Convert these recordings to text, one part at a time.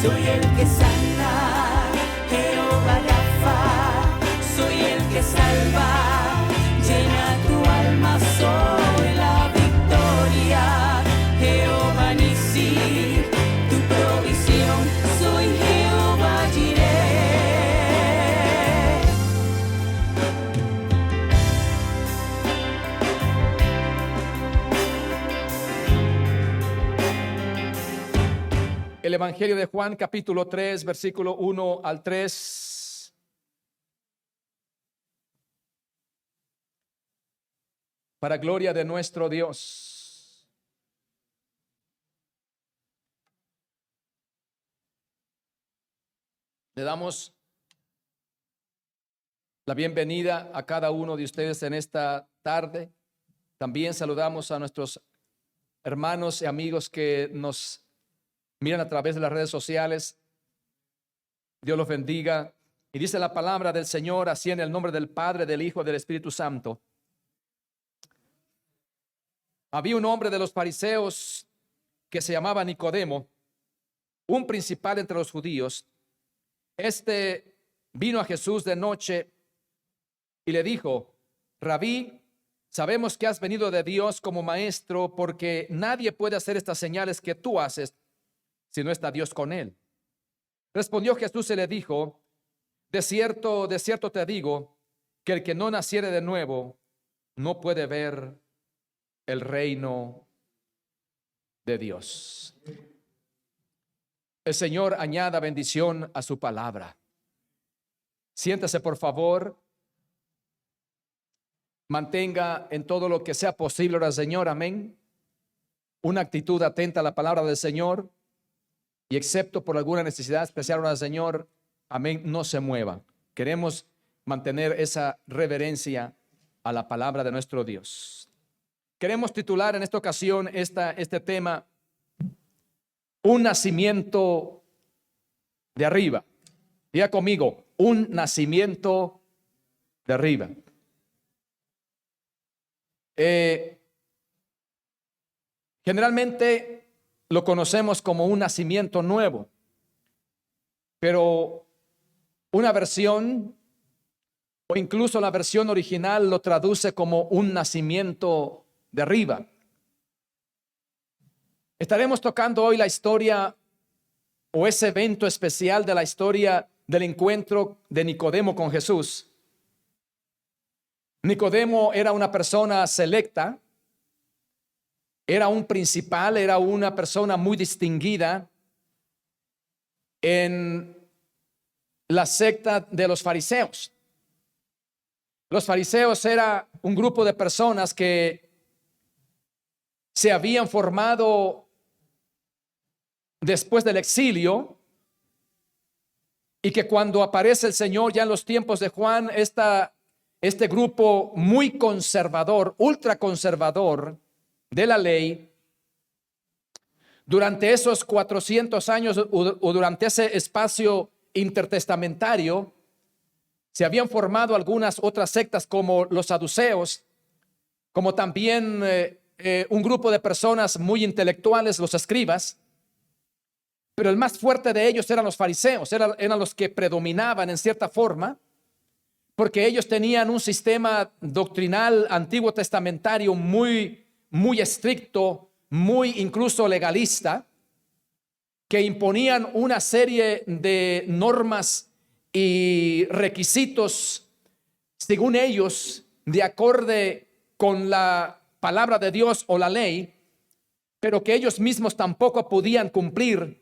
Soy el que sana, Jehová Rafa, soy el que salva, llena tu alma, soy la victoria, Jehová Nissi, tu provisión, soy Jehová Jireh. El Evangelio de Juan, capítulo 3, versículo 1 al 3. Para gloria de nuestro Dios. Le damos la bienvenida a cada uno de ustedes en esta tarde. También saludamos a nuestros hermanos y amigos que nos miran a través de las redes sociales. Dios los bendiga. Y dice la palabra del Señor así en el nombre del Padre, del Hijo y del Espíritu Santo. Había un hombre de los fariseos que se llamaba Nicodemo, un principal entre los judíos. Este vino a Jesús de noche y le dijo: Rabí, sabemos que has venido de Dios como maestro, porque nadie puede hacer estas señales que tú haces si no está Dios con él. Respondió Jesús y le dijo: de cierto te digo, que el que no naciere de nuevo no puede ver el reino de Dios. El Señor añada bendición a su palabra. Siéntese, por favor. Mantenga en todo lo que sea posible, ahora, Señor, amén, una actitud atenta a la palabra del Señor. Y excepto por alguna necesidad especial, ahora, Señor, amén, no se mueva. Queremos mantener esa reverencia a la palabra de nuestro Dios. Queremos titular en esta ocasión este tema: un nacimiento de arriba. Diga conmigo: un nacimiento de arriba. Generalmente lo conocemos como un nacimiento nuevo, pero una versión o incluso la versión original lo traduce como un nacimiento de arriba. Estaremos tocando hoy la historia o ese evento especial de la historia del encuentro de Nicodemo con Jesús. Nicodemo era una persona selecta. Era un principal, era una persona muy distinguida en la secta de los fariseos. Los fariseos era un grupo de personas que se habían formado después del exilio y que cuando aparece el Señor ya en los tiempos de Juan, este grupo muy conservador, ultra conservador de la ley, durante esos 400 años o durante ese espacio intertestamentario, se habían formado algunas otras sectas como los saduceos, como también un grupo de personas muy intelectuales, los escribas. Pero el más fuerte de ellos eran los fariseos, eran los que predominaban en cierta forma, porque ellos tenían un sistema doctrinal antiguo testamentario muy estricto, muy incluso legalista, que imponían una serie de normas y requisitos, según ellos, de acorde con la palabra de Dios o la ley, pero que ellos mismos tampoco podían cumplir,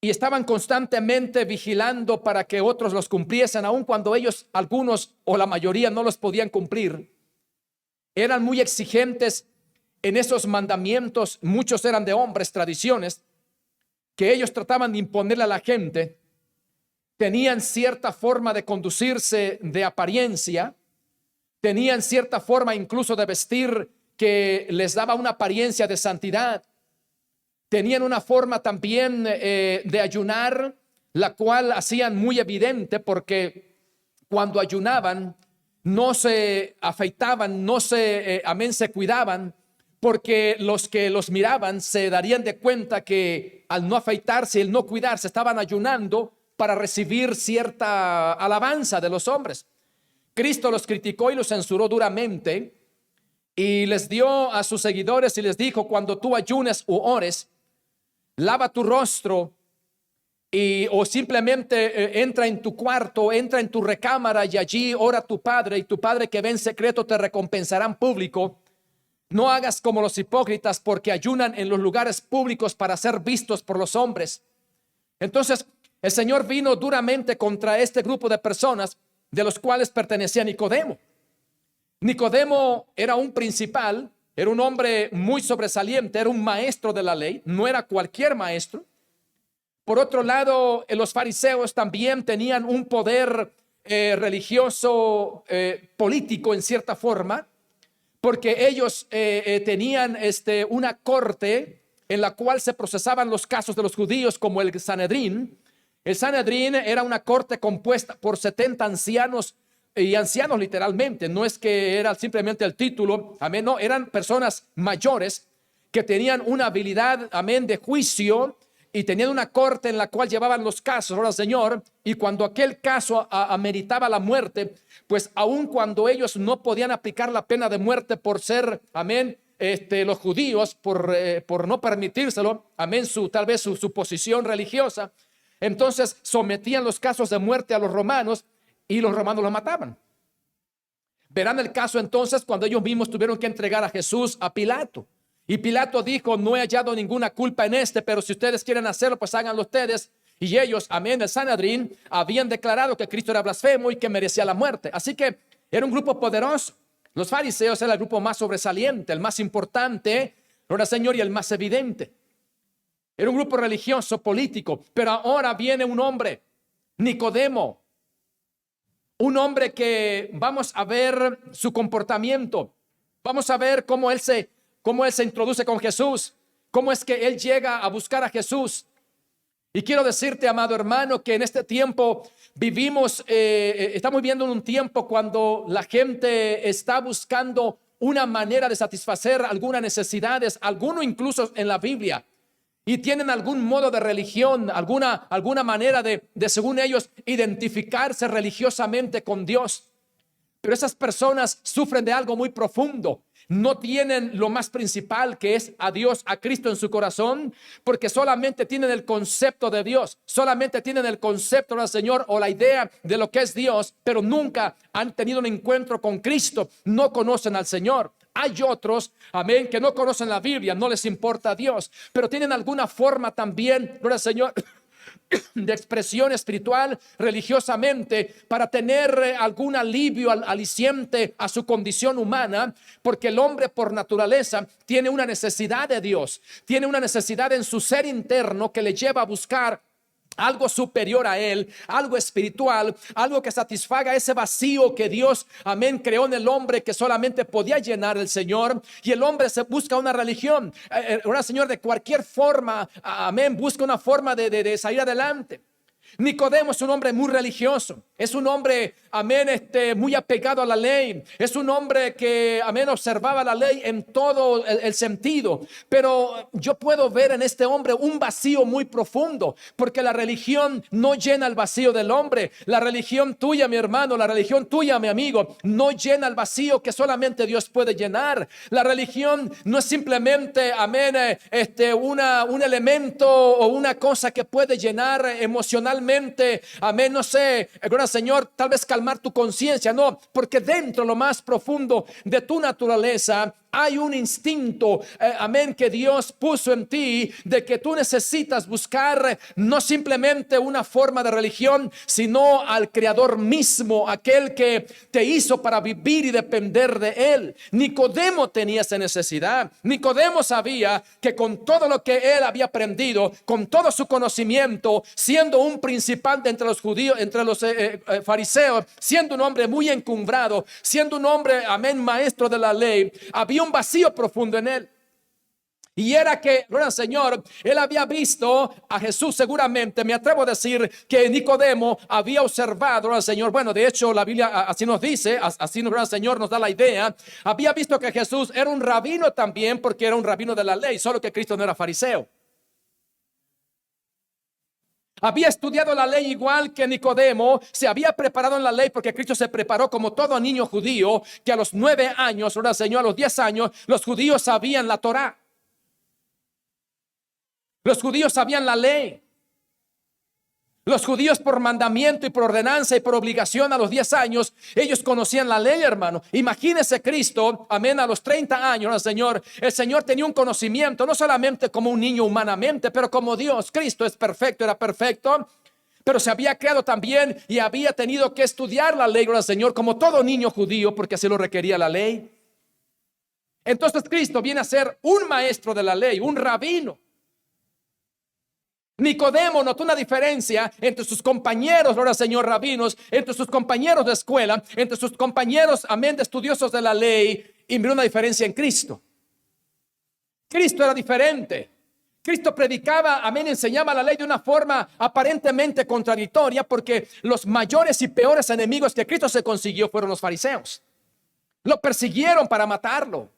y estaban constantemente vigilando para que otros los cumpliesen, aun cuando ellos, algunos o la mayoría, no los podían cumplir. Eran muy exigentes en esos mandamientos. Muchos eran de hombres, tradiciones que ellos trataban de imponerle a la gente. Tenían cierta forma de conducirse, de apariencia, tenían cierta forma incluso de vestir que les daba una apariencia de santidad. Tenían una forma también de ayunar, la cual hacían muy evidente, porque cuando ayunaban no se afeitaban, no se cuidaban, porque los que los miraban se darían de cuenta que al no afeitarse, el no cuidarse, estaban ayunando para recibir cierta alabanza de los hombres. Cristo los criticó y los censuró duramente y les dio a sus seguidores y les dijo: cuando tú ayunes u ores, lava tu rostro o simplemente entra en tu cuarto, entra en tu recámara y allí ora a tu Padre, y tu Padre que ve en secreto te recompensará en público. No hagas como los hipócritas, porque ayunan en los lugares públicos para ser vistos por los hombres. Entonces el Señor vino duramente contra este grupo de personas, de los cuales pertenecía Nicodemo. Nicodemo era un principal, era un hombre muy sobresaliente, era un maestro de la ley, no era cualquier maestro. Por otro lado, los fariseos también tenían un poder religioso, político en cierta forma, porque ellos tenían una corte en la cual se procesaban los casos de los judíos, como el Sanedrín. El Sanedrín era una corte compuesta por 70 ancianos, y ancianos literalmente, no es que era simplemente el título, amén, no, eran personas mayores que tenían una habilidad, amén, de juicio, y tenían una corte en la cual llevaban los casos, ahora Señor, y cuando aquel caso ameritaba la muerte, pues aun cuando ellos no podían aplicar la pena de muerte por ser, amén, los judíos, por no permitírselo, amén, tal vez su posición religiosa, entonces sometían los casos de muerte a los romanos y los romanos los mataban. Verán el caso entonces cuando ellos mismos tuvieron que entregar a Jesús a Pilato. Y Pilato dijo: no he hallado ninguna culpa en pero si ustedes quieren hacerlo, pues háganlo ustedes. Y ellos, amén, el Sanedrín, habían declarado que Cristo era blasfemo y que merecía la muerte. Así que era un grupo poderoso. Los fariseos era el grupo más sobresaliente, el más importante, gloria al Señor, y el más evidente. Era un grupo religioso, político. Pero ahora viene un hombre, Nicodemo, un hombre que vamos a ver su comportamiento. Vamos a ver cómo él se introduce con Jesús, cómo es que él llega a buscar a Jesús. Y quiero decirte, amado hermano, que en este tiempo vivimos, estamos viviendo en un tiempo cuando la gente está buscando una manera de satisfacer algunas necesidades, alguno incluso en la Biblia, y tienen algún modo de religión, alguna manera de según ellos identificarse religiosamente con Dios. Pero esas personas sufren de algo muy profundo. No tienen lo más principal, que es a Dios, a Cristo en su corazón, porque solamente tienen el concepto de Dios, solamente tienen el concepto del Señor o la idea de lo que es Dios, pero nunca han tenido un encuentro con Cristo, no conocen al Señor. Hay otros, amén, que no conocen la Biblia, no les importa a Dios, pero tienen alguna forma también, gloria al Señor, de expresión espiritual religiosamente para tener algún alivio aliciente a su condición humana, porque el hombre por naturaleza tiene una necesidad de Dios, tiene una necesidad en su ser interno que le lleva a buscar algo superior a él, algo espiritual, algo que satisfaga ese vacío que Dios, amén, creó en el hombre, que solamente podía llenar el Señor. Y el hombre se busca una religión, una Señor, de cualquier forma, amén, busca una forma de salir adelante. Nicodemo es un hombre muy religioso, es un hombre, amén, muy apegado a la ley, es un hombre que, amén, observaba la ley en todo el sentido. Pero yo puedo ver en este hombre un vacío muy profundo, porque la religión no llena el vacío del hombre. La religión tuya, mi hermano, la religión tuya, mi amigo, no llena el vacío que solamente Dios puede llenar. La religión no es simplemente, amén, un elemento o una cosa que puede llenar emocionalmente, amén, no sé, gloria al Señor, tal vez calmar tu conciencia, no, porque dentro, lo más profundo de tu naturaleza, hay un instinto, amén, que Dios puso en ti, de que tú necesitas buscar no simplemente una forma de religión, sino al Creador mismo, aquel que te hizo para vivir y depender de Él. Nicodemo tenía esa necesidad. Nicodemo sabía que con todo lo que él había aprendido, con todo su conocimiento, siendo un principal de entre los judíos, entre los fariseos, siendo un hombre muy encumbrado, siendo un hombre, amén, maestro de la ley, había un vacío profundo en él. Y era que, gloria al Señor, él había visto a Jesús seguramente. Me atrevo a decir que Nicodemo había observado, gloria al Señor. Bueno, de hecho, la Biblia así nos dice, así, gloria al Señor, nos da la idea. Había visto que Jesús era un rabino también, porque era un rabino de la ley, solo que Cristo no era fariseo. Había estudiado la ley igual que Nicodemo, se había preparado en la ley porque Cristo se preparó como todo niño judío, que a los 9 años, gloria al Señor, a los 10 años, los judíos sabían la Torá. Los judíos sabían la ley. Los judíos por mandamiento y por ordenanza y por obligación a los 10 años, ellos conocían la ley, hermano. Imagínese Cristo, amén, a los 30 años, el Señor tenía un conocimiento, no solamente como un niño humanamente, pero como Dios. Cristo es perfecto, era perfecto, pero se había creado también y había tenido que estudiar la ley, gloria al Señor, como todo niño judío, porque así lo requería la ley. Entonces Cristo viene a ser un maestro de la ley, un rabino. Nicodemo notó una diferencia entre sus compañeros, gloria al Señor, rabinos, entre sus compañeros de escuela, entre sus compañeros, amén, de estudiosos de la ley, y miró una diferencia en Cristo. Cristo era diferente. Cristo predicaba, amén, enseñaba la ley de una forma aparentemente contradictoria, porque los mayores y peores enemigos que Cristo se consiguió fueron los fariseos. Lo persiguieron para matarlo.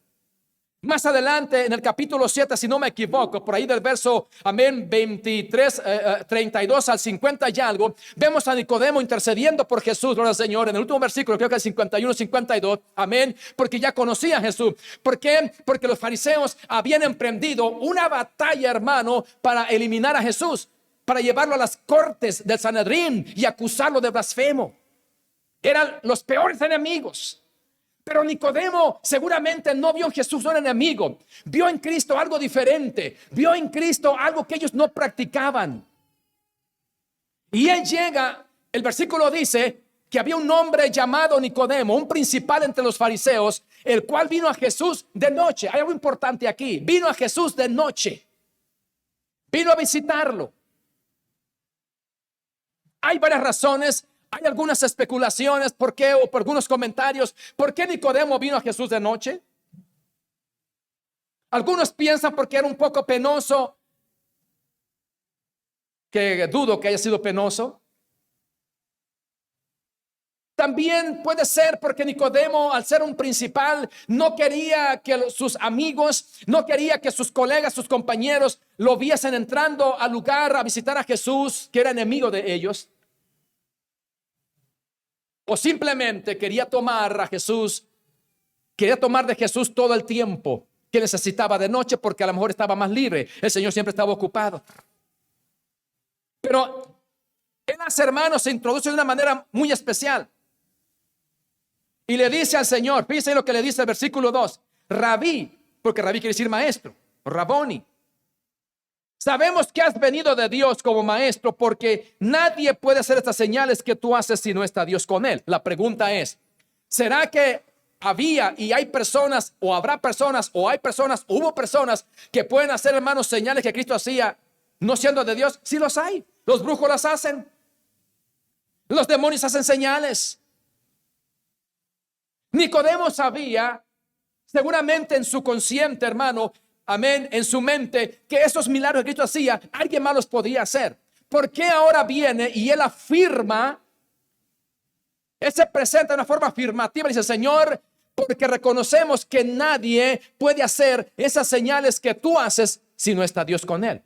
Más adelante en el capítulo 7, si no me equivoco, por ahí del verso, amén, 23, 32 al 50 y algo, vemos a Nicodemo intercediendo por Jesús, gloria al Señor, en el último versículo, creo que el 51, 52, amén, porque ya conocía a Jesús. ¿Por qué? Porque los fariseos habían emprendido una batalla, hermano, para eliminar a Jesús, para llevarlo a las cortes del Sanedrín y acusarlo de blasfemo. Eran los peores enemigos. Pero Nicodemo seguramente no vio en Jesús un enemigo, vio en Cristo algo diferente, vio en Cristo algo que ellos no practicaban. Y él llega, el versículo dice que había un hombre llamado Nicodemo, un principal entre los fariseos, el cual vino a Jesús de noche. Hay algo importante aquí, vino a Jesús de noche, vino a visitarlo. Hay varias razones. Hay algunas especulaciones por qué, o por algunos comentarios, ¿por qué Nicodemo vino a Jesús de noche? Algunos piensan porque era un poco penoso, que dudo que haya sido penoso. También puede ser porque Nicodemo, al ser un principal, no quería que sus amigos, no quería que sus colegas, sus compañeros lo viesen entrando al lugar a visitar a Jesús, que era enemigo de ellos. O simplemente quería tomar a Jesús, quería tomar de Jesús todo el tiempo que necesitaba de noche, porque a lo mejor estaba más libre. El Señor siempre estaba ocupado. Pero en las hermanos se introduce de una manera muy especial. Y le dice al Señor, fíjense lo que le dice el versículo 2, Rabí, porque Rabí quiere decir maestro, Raboni. Sabemos que has venido de Dios como maestro, porque nadie puede hacer estas señales que tú haces si no está Dios con él. La pregunta es, ¿será que había y hay personas, o habrá personas, o hay personas, hubo personas que pueden hacer, hermanos, señales que Cristo hacía no siendo de Dios? Sí los hay. Los brujos las hacen. Los demonios hacen señales. Nicodemo sabía, seguramente en su consciente, hermano, amén, en su mente, que esos milagros que Cristo hacía, alguien más los podía hacer. ¿Por qué ahora viene y él afirma? Él se presenta de una forma afirmativa, dice, Señor, porque reconocemos que nadie puede hacer esas señales que tú haces si no está Dios con él.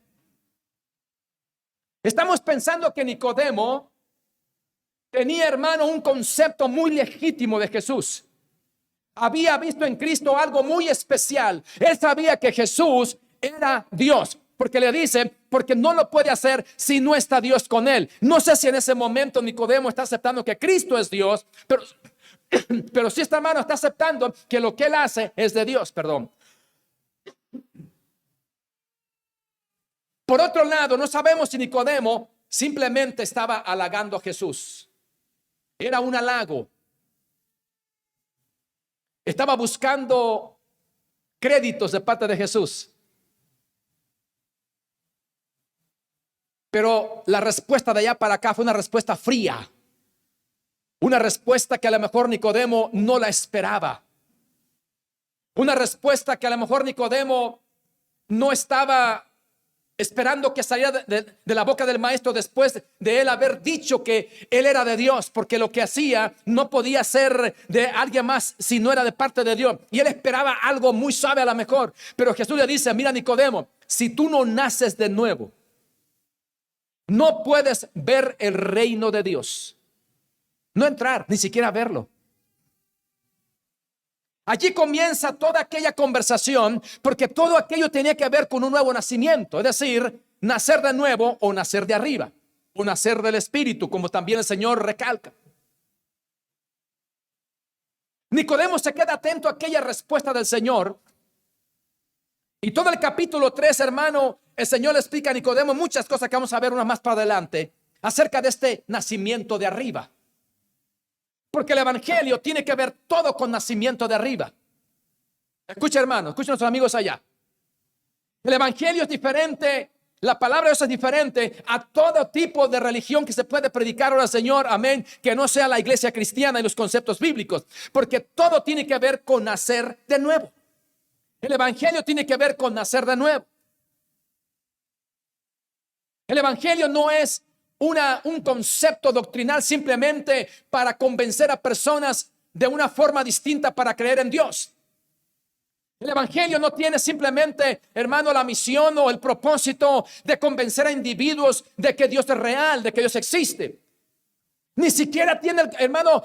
Estamos pensando que Nicodemo tenía, hermano, un concepto muy legítimo de Jesús. Había visto en Cristo algo muy especial. Él sabía que Jesús era Dios, porque le dice, porque no lo puede hacer si no está Dios con él. No sé si en ese momento Nicodemo está aceptando que Cristo es Dios, pero si esta mano está aceptando que lo que él hace es de Dios, perdón. Por otro lado, no sabemos si Nicodemo simplemente estaba halagando a Jesús. Era un halago. Estaba buscando créditos de parte de Jesús. Pero la respuesta de allá para acá fue una respuesta fría. Una respuesta que a lo mejor Nicodemo no la esperaba. Una respuesta que a lo mejor Nicodemo no estaba esperando que saliera de la boca del maestro después de él haber dicho que él era de Dios, porque lo que hacía no podía ser de alguien más si no era de parte de Dios, y él esperaba algo muy suave a lo mejor. Pero Jesús le dice: mira, Nicodemo, si tú no naces de nuevo, no puedes ver el reino de Dios, no entrar, ni siquiera verlo. Allí comienza toda aquella conversación, porque todo aquello tenía que ver con un nuevo nacimiento, es decir, nacer de nuevo o nacer de arriba, o nacer del Espíritu, como también el Señor recalca. Nicodemo se queda atento a aquella respuesta del Señor, y todo el capítulo 3, hermano, el Señor le explica a Nicodemo muchas cosas que vamos a ver unas más para adelante acerca de este nacimiento de arriba. Porque el evangelio tiene que ver todo con nacimiento de arriba. Escucha, hermano, escucha a nuestros amigos allá. El evangelio es diferente, la palabra de Dios es diferente a todo tipo de religión que se puede predicar ahora, Señor, amén, que no sea la iglesia cristiana y los conceptos bíblicos, porque todo tiene que ver con nacer de nuevo. El evangelio tiene que ver con nacer de nuevo. El evangelio no es un concepto doctrinal simplemente para convencer a personas de una forma distinta para creer en Dios. El evangelio no tiene simplemente, hermano, la misión o el propósito de convencer a individuos de que Dios es real, de que Dios existe. Ni siquiera tiene, hermano,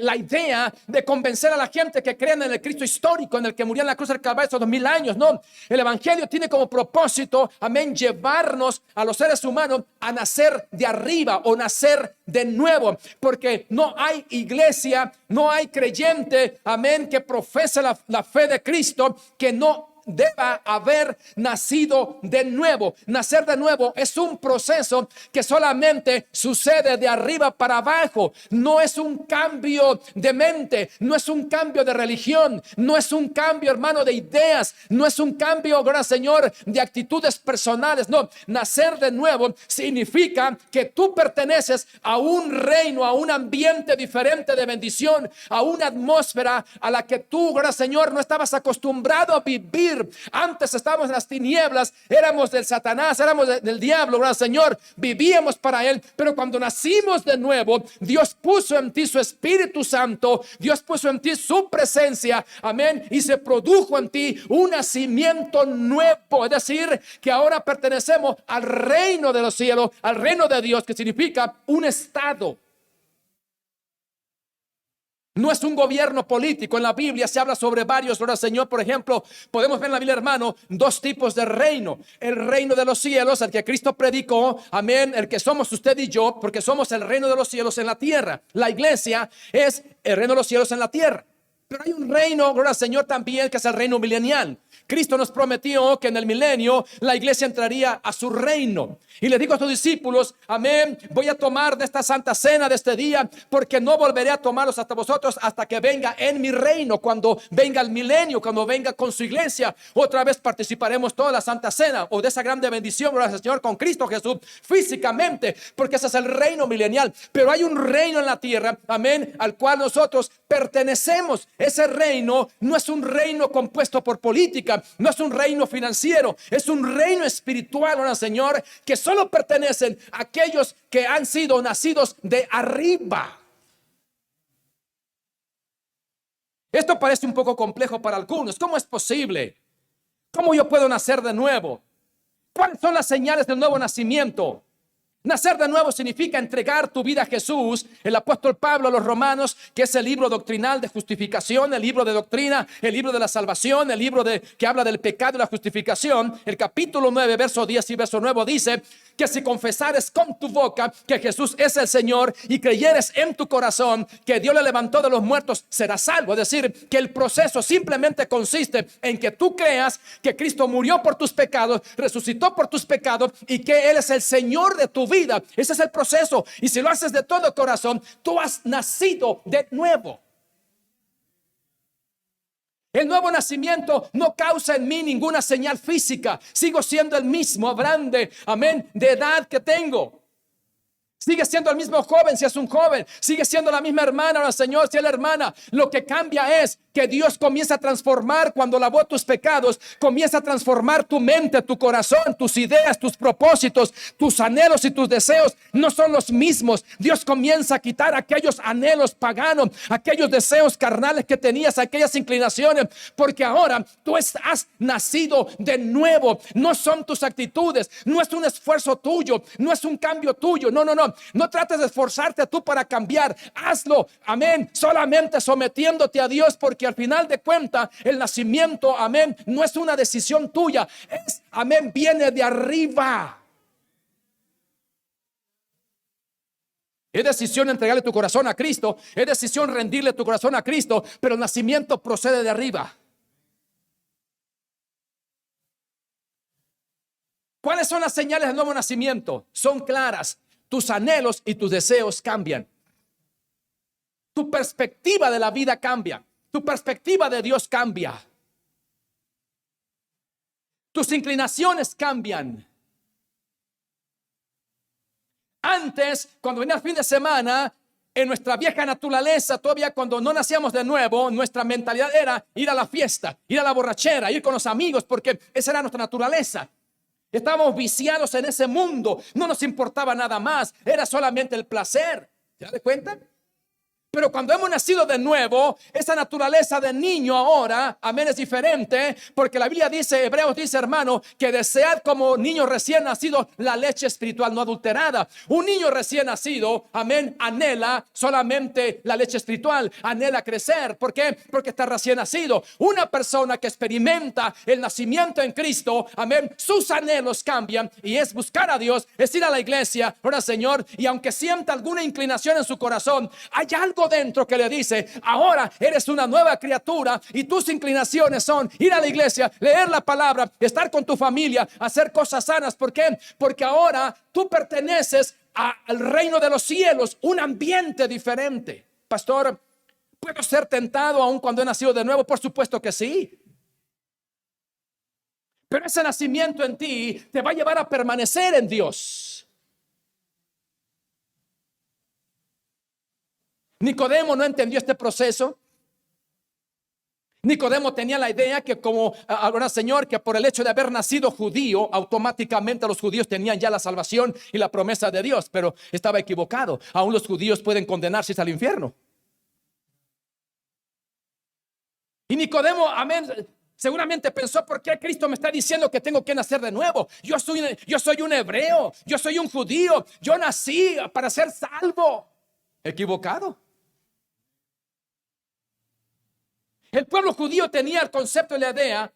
la idea de convencer a la gente que creen en el Cristo histórico, en el que murió en la cruz del Calvario hace 2000 años. No, el evangelio tiene como propósito, amén, llevarnos a los seres humanos a nacer de arriba o nacer de nuevo, porque no hay iglesia, no hay creyente, amén, que profese la fe de Cristo que no deba haber nacido de nuevo. Nacer de nuevo es un proceso que solamente sucede de arriba para abajo. No es un cambio de mente, no es un cambio de religión, no es un cambio, hermano, de ideas, no es un cambio, gran Señor, de actitudes personales. No, nacer de nuevo significa que tú perteneces a un reino, a un ambiente diferente de bendición, a una atmósfera a la que tú, gran Señor, no estabas acostumbrado a vivir. Antes estábamos en las tinieblas, éramos del Satanás, éramos del diablo, gran Señor, vivíamos para él. Pero cuando nacimos de nuevo, Dios puso en ti su Espíritu Santo, Dios puso en ti su presencia, amén, y se produjo en ti un nacimiento nuevo. Es decir, que ahora pertenecemos al reino de los cielos, al reino de Dios, que significa un estado. No es un gobierno político. En la Biblia se habla sobre varios, gloria al Señor. Por ejemplo, podemos ver en la Biblia, hermano, dos tipos de reino. El reino de los cielos, el que Cristo predicó, amén, el que somos usted y yo, porque somos el reino de los cielos en la tierra. La iglesia es el reino de los cielos en la tierra. Pero hay un reino, gloria al Señor, también, que es el reino milenial. Cristo nos prometió que en el milenio la iglesia entraría a su reino. Y le dijo a sus discípulos, amén, voy a tomar de esta santa cena de este día, porque no volveré a tomarlos hasta vosotros hasta que venga en mi reino. Cuando venga el milenio, cuando venga con su iglesia, otra vez participaremos toda la santa cena o de esa grande bendición, gracias al Señor, con Cristo Jesús físicamente, porque ese es el reino milenial. Pero hay un reino en la tierra, amén, al cual nosotros pertenecemos. Ese reino no es un reino compuesto por política, no es un reino financiero, es un reino espiritual, ¿no, Señor? Que solo pertenecen a aquellos que han sido nacidos de arriba. Esto parece un poco complejo para algunos. ¿Cómo es posible? ¿Cómo yo puedo nacer de nuevo? ¿Cuáles son las señales del nuevo nacimiento? Nacer de nuevo significa entregar tu vida a Jesús. El apóstol Pablo a los Romanos, que es el libro doctrinal de justificación, el libro de doctrina, el libro de la salvación, el libro que habla del pecado y la justificación, el capítulo 9, verso 10 y verso 9 dice que si confesares con tu boca que Jesús es el Señor y creyeres en tu corazón que Dios le levantó de los muertos, serás salvo. Es decir, que el proceso simplemente consiste en que tú creas que Cristo murió por tus pecados, resucitó por tus pecados y que Él es el Señor de tu vida. Ese es el proceso. Y si lo haces de todo corazón, tú has nacido de nuevo. El nuevo nacimiento no causa en mí ninguna señal física. Sigo siendo el mismo, amén, de edad que tengo. Sigo siendo el mismo, amén, de estatura, de Sigue siendo el mismo joven si es un joven. Sigue siendo la misma hermana o la Señor si es la hermana. Lo que cambia es que Dios comienza a transformar cuando lavó tus pecados. Comienza a transformar tu mente, tu corazón, tus ideas, tus propósitos, tus anhelos y tus deseos. No son los mismos. Dios comienza a quitar aquellos anhelos paganos, aquellos deseos carnales que tenías, aquellas inclinaciones. Porque ahora tú has nacido de nuevo. No son tus actitudes. No es un esfuerzo tuyo. No es un cambio tuyo. No, no, no. No trates de esforzarte tú para cambiar. Hazlo, amén, solamente sometiéndote a Dios, porque al final de cuentas el nacimiento, amén, no es una decisión tuya, es, amén, viene de arriba. Es decisión entregarle tu corazón a Cristo, es decisión rendirle tu corazón a Cristo, pero el nacimiento procede de arriba. ¿Cuáles son las señales del nuevo nacimiento? Son claras. Tus anhelos y tus deseos cambian. Tu perspectiva de la vida cambia. Tu perspectiva de Dios cambia. Tus inclinaciones cambian. Antes, cuando venía el fin de semana, en nuestra vieja naturaleza, todavía cuando no nacíamos de nuevo, nuestra mentalidad era ir a la fiesta, ir a la borrachera, ir con los amigos, porque esa era nuestra naturaleza. Estábamos viciados en ese mundo. No nos importaba nada más. Era solamente el placer. ¿Se da cuenta? Pero cuando hemos nacido de nuevo, esa naturaleza de niño ahora, amén, es diferente, porque la Biblia dice, Hebreos dice, hermano, que desead como niño recién nacido la leche espiritual no adulterada. Un niño recién nacido, amén, anhela solamente la leche espiritual, anhela crecer. ¿Por qué? Porque está recién nacido. Una persona que experimenta el nacimiento en Cristo, amén, sus anhelos cambian y es buscar a Dios, es ir a la iglesia, ora Señor, y aunque sienta alguna inclinación en su corazón, hay algo dentro que le dice, ahora eres una nueva criatura y tus inclinaciones son ir a la iglesia, leer la palabra, estar con tu familia, hacer cosas sanas. ¿Por qué? Porque ahora tú perteneces al reino de los cielos, un ambiente diferente. Pastor, ¿puedo ser tentado aun cuando he nacido de nuevo? Por supuesto que sí. Pero ese nacimiento en ti te va a llevar a permanecer en Dios. Nicodemo no entendió este proceso. Nicodemo tenía la idea que como ahora Señor, que por el hecho de haber nacido judío, automáticamente los judíos tenían ya la salvación y la promesa de Dios, pero estaba equivocado. Aún los judíos pueden condenarse al infierno. Y Nicodemo, amén, seguramente pensó, ¿por qué Cristo me está diciendo que tengo que nacer de nuevo? Yo soy un hebreo, yo soy un judío, yo nací para ser salvo. Equivocado. El pueblo judío tenía el concepto y la idea,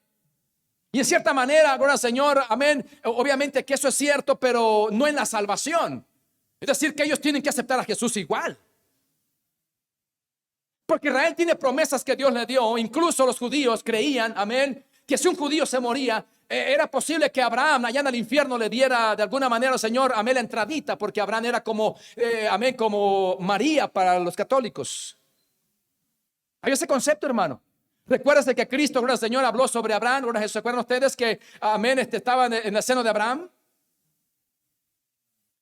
y en cierta manera, ahora Señor, amén, obviamente que eso es cierto, pero no en la salvación. Es decir, que ellos tienen que aceptar a Jesús igual. Porque Israel tiene promesas que Dios le dio. Incluso los judíos creían, amén, que si un judío se moría, era posible que Abraham allá en el infierno le diera de alguna manera al Señor, amén, la entradita, porque Abraham era como, amén, como María para los católicos. Hay ese concepto, hermano. Recuérdese que Cristo, gloria al Señor, habló sobre Abraham. Gloria a Jesús. ¿Se acuerdan ustedes que, amén, estaba en el seno de Abraham?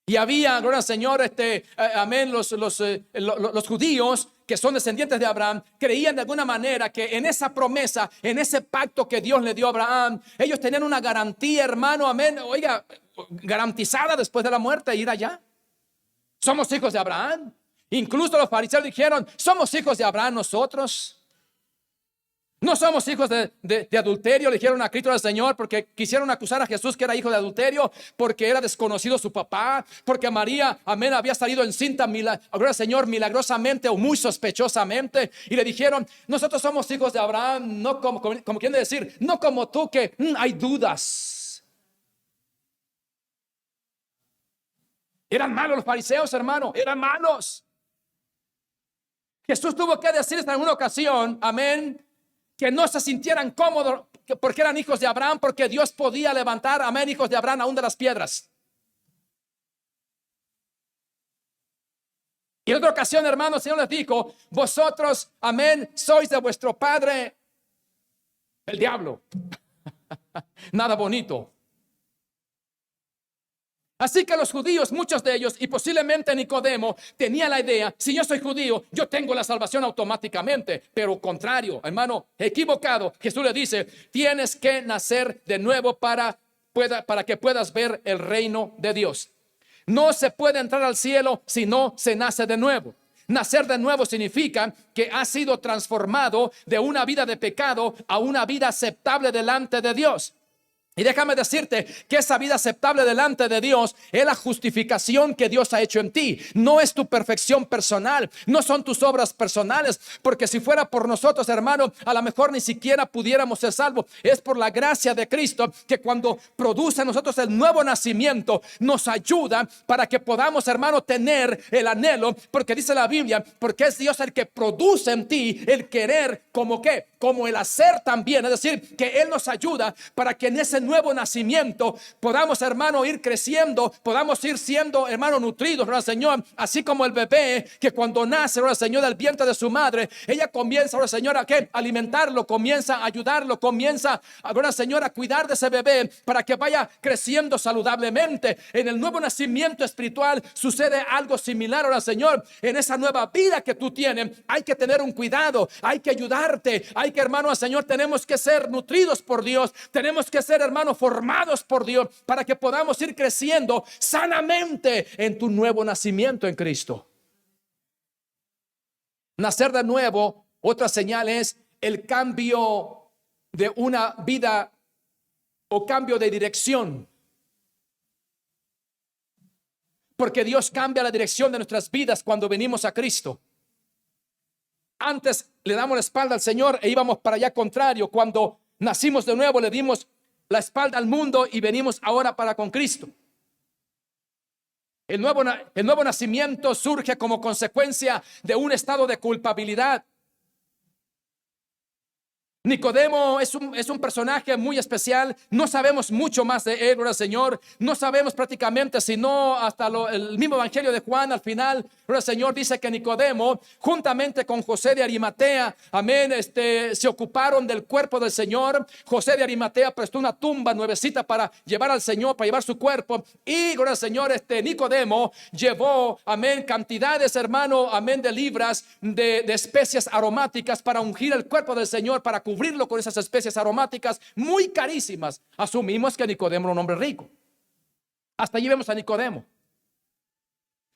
Y había, gloria al Señor, amén, los judíos que son descendientes de Abraham, creían de alguna manera que en esa promesa, en ese pacto que Dios le dio a Abraham, ellos tenían una garantía, hermano, amén, oiga, garantizada después de la muerte, ir allá. Somos hijos de Abraham. Incluso los fariseos dijeron, somos hijos de Abraham nosotros. No somos hijos de adulterio, le dijeron a Cristo del Señor, porque quisieron acusar a Jesús que era hijo de adulterio, porque era desconocido su papá, porque María, amén, había salido encinta, ahora Señor, milagrosamente o muy sospechosamente, y le dijeron, nosotros somos hijos de Abraham, no como quieren decir, no como tú que hay dudas. Eran malos los fariseos, hermano, eran malos. Jesús tuvo que decirles en alguna ocasión, amén, que no se sintieran cómodos porque eran hijos de Abraham, porque Dios podía levantar, amén, hijos de Abraham aún de las piedras. Y en otra ocasión, hermano, el Señor les dijo, vosotros, amén, sois de vuestro padre el diablo. Nada bonito. Así que los judíos, muchos de ellos, y posiblemente Nicodemo, tenía la idea: si yo soy judío, yo tengo la salvación automáticamente. Pero contrario, hermano, equivocado. Jesús le dice: tienes que nacer de nuevo para que puedas ver el reino de Dios. No se puede entrar al cielo si no se nace de nuevo. Nacer de nuevo significa que has sido transformado de una vida de pecado a una vida aceptable delante de Dios. Y déjame decirte que esa vida aceptable delante de Dios es la justificación que Dios ha hecho en ti. No es tu perfección personal, no son tus obras personales, porque si fuera por nosotros, hermano, a lo mejor ni siquiera pudiéramos ser salvos. Es por la gracia de Cristo que cuando produce en nosotros el nuevo nacimiento, nos ayuda para que podamos, hermano, tener el anhelo, porque dice la Biblia, porque es Dios el que produce en ti el querer, como que, como el hacer también. Es decir, que Él nos ayuda para que en ese nuevo nacimiento podamos, hermano, ir creciendo, podamos ir siendo, hermano, nutridos, ¿verdad, Señor? Así como el bebé que cuando nace, ¿verdad, Señor?, del vientre de su madre, ella comienza, ¿verdad, Señor?, a ¿qué? Alimentarlo, comienza a ayudarlo, comienza, ¿verdad, Señor?, a cuidar de ese bebé para que vaya creciendo saludablemente. En el nuevo nacimiento espiritual sucede algo similar, ¿verdad, Señor? En esa nueva vida que tú tienes, hay que tener un cuidado, hay que ayudarte, hay que, hermano, Señor, tenemos que ser nutridos por Dios, tenemos que ser, hermano, formados por Dios para que podamos ir creciendo sanamente en tu nuevo nacimiento en Cristo. Nacer de nuevo, otra señal es el cambio de una vida o cambio de dirección. Porque Dios cambia la dirección de nuestras vidas cuando venimos a Cristo. Antes le damos la espalda al Señor e íbamos para allá contrario. Cuando nacimos de nuevo le dimos la espalda al mundo y venimos ahora para con Cristo. El nuevo nacimiento surge como consecuencia de un estado de culpabilidad. Nicodemo es un personaje muy especial. No sabemos mucho más de él, ¿verdad, Señor? No sabemos prácticamente, sino hasta el mismo evangelio de Juan al final, ¿verdad, Señor? Dice que Nicodemo, juntamente con José de Arimatea, amén, se ocuparon del cuerpo del Señor. José de Arimatea prestó una tumba nuevecita para llevar al Señor, para llevar su cuerpo. Y, ¿verdad, Señor? Nicodemo llevó, amén, cantidades, hermano, amén, de libras de especias aromáticas para ungir el cuerpo del Señor, para cubrirlo con esas especies aromáticas muy carísimas. Asumimos que Nicodemo era un hombre rico. Hasta allí vemos a Nicodemo.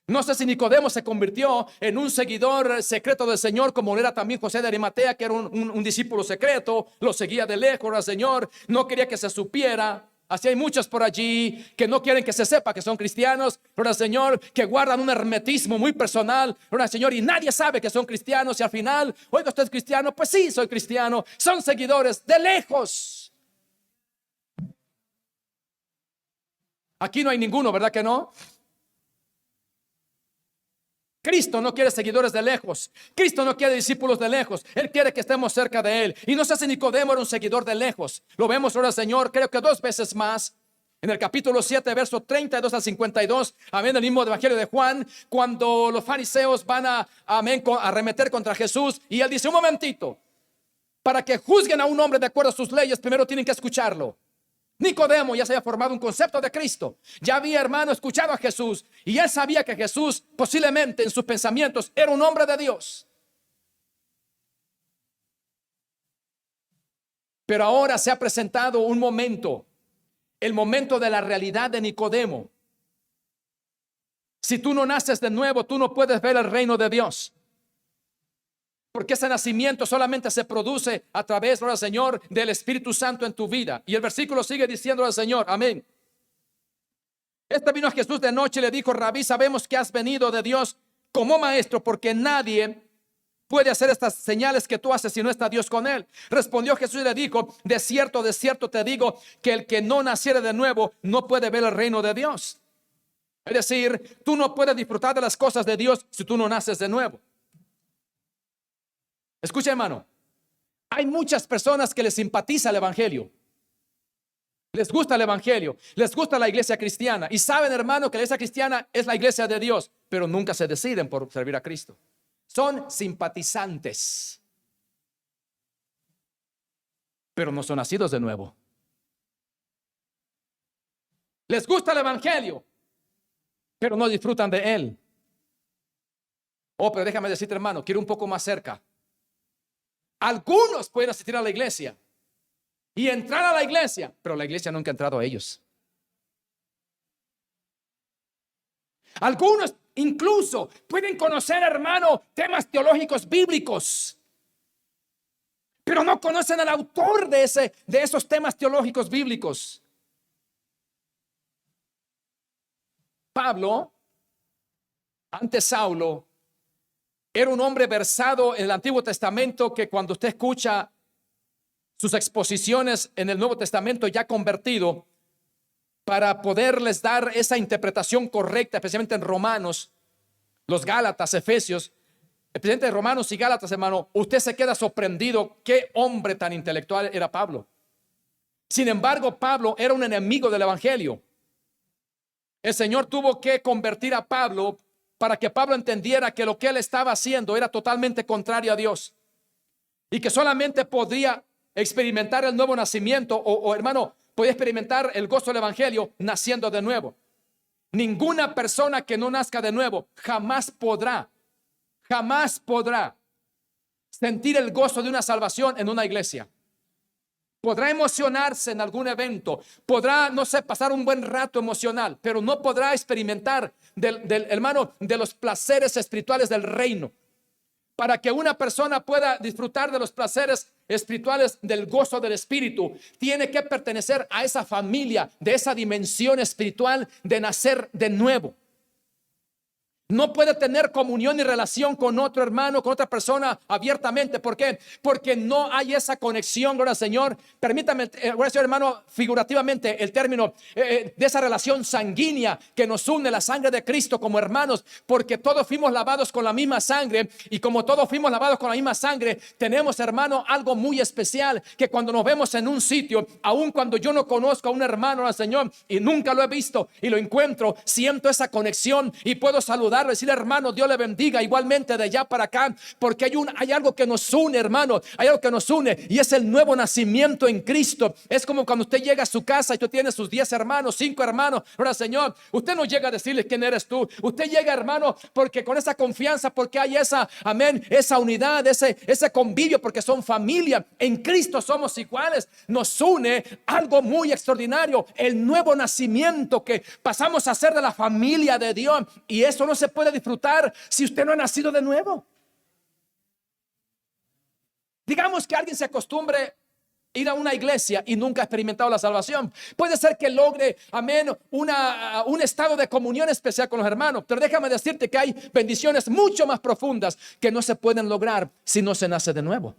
No sé si Nicodemo se convirtió en un seguidor secreto del Señor, como era también José de Arimatea, que era un discípulo secreto, lo seguía de lejos al Señor, no quería que se supiera. Así hay muchos por allí que no quieren que se sepa que son cristianos, gloria al Señor, que guardan un hermetismo muy personal, gloria al Señor, y nadie sabe que son cristianos. Y al final, oiga, ¿usted es cristiano? Pues sí, soy cristiano. Son seguidores de lejos. Aquí no hay ninguno, ¿verdad que no? Cristo no quiere seguidores de lejos. Cristo no quiere discípulos de lejos. Él quiere que estemos cerca de Él. Y no sé si Nicodemo era un seguidor de lejos. Lo vemos ahora, Señor, creo que 2 veces más. En el capítulo 7, verso 32 al 52, amén, el mismo evangelio de Juan, cuando los fariseos van a arremeter contra Jesús, y Él dice: un momentito, para que juzguen a un hombre de acuerdo a sus leyes, primero tienen que escucharlo. Nicodemo ya se había formado un concepto de Cristo. Ya había, hermano, escuchado a Jesús. Y él sabía que Jesús posiblemente en sus pensamientos era un hombre de Dios. Pero ahora se ha presentado un momento, el momento de la realidad de Nicodemo. Si tú no naces de nuevo, tú no puedes ver el reino de Dios. Porque ese nacimiento solamente se produce a través, gloria al Señor, del Espíritu Santo en tu vida. Y el versículo sigue diciendo al Señor, amén. Vino a Jesús de noche y le dijo: Rabí, sabemos que has venido de Dios como maestro, porque nadie puede hacer estas señales que tú haces si no está Dios con él. Respondió Jesús y le dijo: de cierto te digo, que el que no naciere de nuevo no puede ver el reino de Dios. Es decir, tú no puedes disfrutar de las cosas de Dios si tú no naces de nuevo. Escucha, hermano, hay muchas personas que les simpatiza el evangelio, les gusta el evangelio, les gusta la iglesia cristiana, y saben, hermano, que la iglesia cristiana es la iglesia de Dios, pero nunca se deciden por servir a Cristo. Son simpatizantes, pero no son nacidos de nuevo. Les gusta el evangelio, pero no disfrutan de Él. Oh, pero déjame decirte, hermano, quiero un poco más cerca. Algunos pueden asistir a la iglesia y entrar a la iglesia, pero la iglesia nunca ha entrado a ellos. Algunos incluso pueden conocer, hermano, temas teológicos bíblicos, pero no conocen al autor de esos temas teológicos bíblicos. Pablo, antes Saulo, era un hombre versado en el Antiguo Testamento que cuando usted escucha sus exposiciones en el Nuevo Testamento ya convertido, para poderles dar esa interpretación correcta, especialmente en Romanos, los Gálatas, Efesios, especialmente en Romanos y Gálatas, hermano, usted se queda sorprendido qué hombre tan intelectual era Pablo. Sin embargo, Pablo era un enemigo del evangelio. El Señor tuvo que convertir a Pablo para que Pablo entendiera que lo que él estaba haciendo era totalmente contrario a Dios y que solamente podría experimentar el nuevo nacimiento o hermano, podía experimentar el gozo del evangelio naciendo de nuevo. Ninguna persona que no nazca de nuevo jamás podrá sentir el gozo de una salvación en una iglesia. Podrá emocionarse en algún evento, podrá, no sé, pasar un buen rato emocional, pero no podrá experimentar hermano, de los placeres espirituales del reino. Para que una persona pueda disfrutar de los placeres espirituales del gozo del Espíritu, tiene que pertenecer a esa familia, de esa dimensión espiritual de nacer de nuevo. No puede tener comunión y relación con otro hermano, con otra persona abiertamente. ¿Por qué? Porque no hay esa conexión, gloria al Señor. Permítame, gloria al Señor, hermano, figurativamente el término de esa relación sanguínea que nos une, la sangre de Cristo como hermanos, porque todos fuimos lavados con la misma sangre y como todos fuimos lavados con la misma sangre, tenemos, hermano, algo muy especial que cuando nos vemos en un sitio, aun cuando yo no conozco a un hermano al Señor y nunca lo he visto y lo encuentro, siento esa conexión y puedo saludar, decir hermano, Dios le bendiga igualmente de allá para acá, porque hay algo que nos une, hermano, hay algo que nos une y es el nuevo nacimiento en Cristo. Es como cuando usted llega a su casa y usted tiene sus 10 hermanos, 5 hermanos, ahora Señor, usted no llega a decirle quién eres tú, usted llega, hermano, porque con esa confianza, porque hay esa, amén, esa unidad, ese convivio, porque son familia, en Cristo somos iguales, nos une algo muy extraordinario, el nuevo nacimiento que pasamos a ser de la familia de Dios, y eso no se puede disfrutar si usted no ha nacido de nuevo. Digamos que alguien se acostumbre ir a una iglesia y nunca ha experimentado la salvación. Puede ser que logre, amén, un estado de comunión especial con los hermanos, pero déjame decirte que hay bendiciones mucho más profundas que no se pueden lograr si no se nace de nuevo.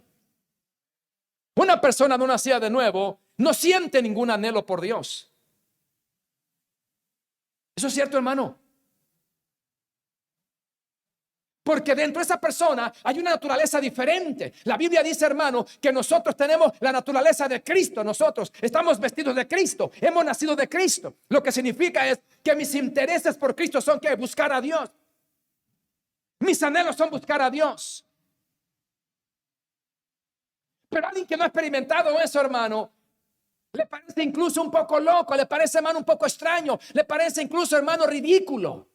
Una persona no nacida de nuevo no siente ningún anhelo por Dios. ¿Eso es cierto, hermano? Porque dentro de esa persona hay una naturaleza diferente. La Biblia dice, hermano, que nosotros tenemos la naturaleza de Cristo. Nosotros estamos vestidos de Cristo. Hemos nacido de Cristo. Lo que significa es que mis intereses por Cristo son que buscar a Dios. Mis anhelos son buscar a Dios. Pero alguien que no ha experimentado eso, hermano, le parece incluso un poco loco. Le parece, hermano, un poco extraño. Le parece incluso, hermano, ridículo.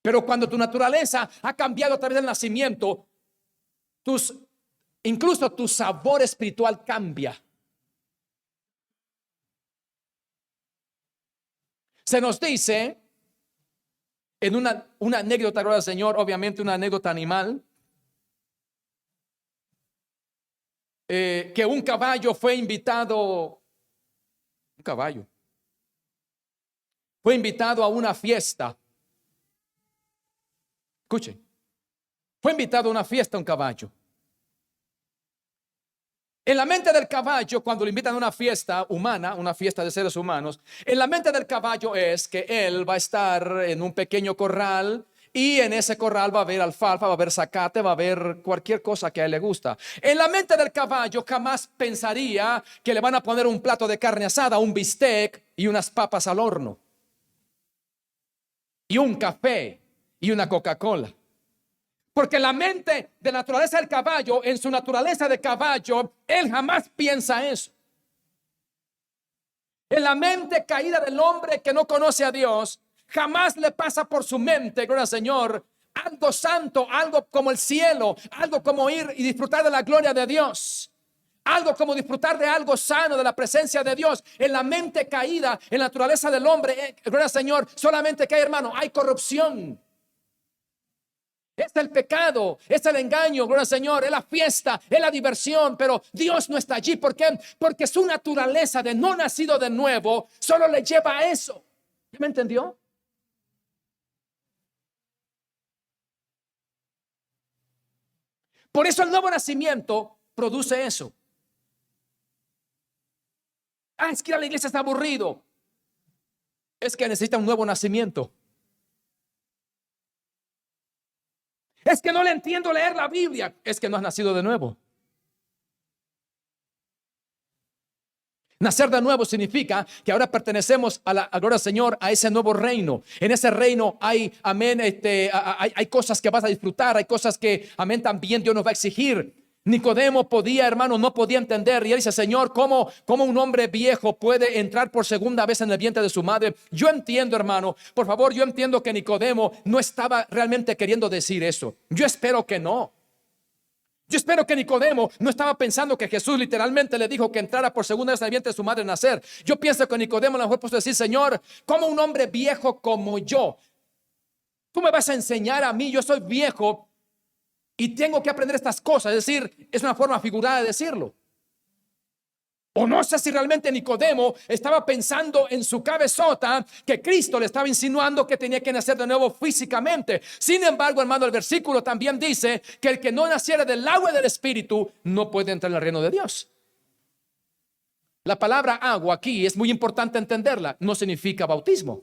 Pero cuando tu naturaleza ha cambiado a través del nacimiento, incluso tu sabor espiritual cambia. Se nos dice en una anécdota, gloria al Señor, obviamente una anécdota animal, que un caballo fue invitado a una fiesta. Escuchen, fue invitado a una fiesta un caballo. En la mente del caballo, cuando lo invitan a una fiesta humana, una fiesta de seres humanos, en la mente del caballo es que él va a estar en un pequeño corral y en ese corral va a haber alfalfa, va a haber zacate, va a haber cualquier cosa que a él le gusta. En la mente del caballo jamás pensaría que le van a poner un plato de carne asada, un bistec y unas papas al horno y un café y una Coca-Cola. Porque la mente de naturaleza del caballo, en su naturaleza de caballo, él jamás piensa eso. En la mente caída del hombre que no conoce a Dios, jamás le pasa por su mente, gloria al Señor, algo santo, algo como el cielo, algo como ir y disfrutar de la gloria de Dios. Algo como disfrutar de algo sano, de la presencia de Dios. En la mente caída, en la naturaleza del hombre, gloria al Señor, solamente que hay, hermano, hay corrupción. Es el pecado, es el engaño, gloria al Señor, es la fiesta, es la diversión, pero Dios no está allí. ¿Por qué? Porque su naturaleza de no nacido de nuevo solo le lleva a eso. ¿Ya me entendió? Por eso el nuevo nacimiento produce eso. Ah, es que ir a la iglesia está aburrido. Es que necesita un nuevo nacimiento. Es que no le entiendo leer la Biblia. Es que no has nacido de nuevo. Nacer de nuevo significa que ahora pertenecemos a la gloria del Señor, a ese nuevo reino. En ese reino hay, amén, hay cosas que vas a disfrutar, hay cosas que, amén, también Dios nos va a exigir. Nicodemo podía, hermano, no podía entender. Y él dice, Señor, ¿cómo un hombre viejo puede entrar por segunda vez en el vientre de su madre? Yo entiendo, hermano, por favor, yo entiendo que Nicodemo no estaba realmente queriendo decir eso. Yo espero que no. Yo espero que Nicodemo no estaba pensando que Jesús literalmente le dijo que entrara por segunda vez en el vientre de su madre a nacer. Yo pienso que Nicodemo a lo mejor puso decir, Señor, ¿cómo un hombre viejo como yo? Tú me vas a enseñar a mí, yo soy viejo y tengo que aprender estas cosas. Es decir, es una forma figurada de decirlo. O no sé si realmente Nicodemo estaba pensando en su cabezota que Cristo le estaba insinuando que tenía que nacer de nuevo físicamente. Sin embargo, hermano, el versículo también dice que el que no naciera del agua y del Espíritu no puede entrar en el reino de Dios. La palabra agua aquí es muy importante entenderla. No significa bautismo.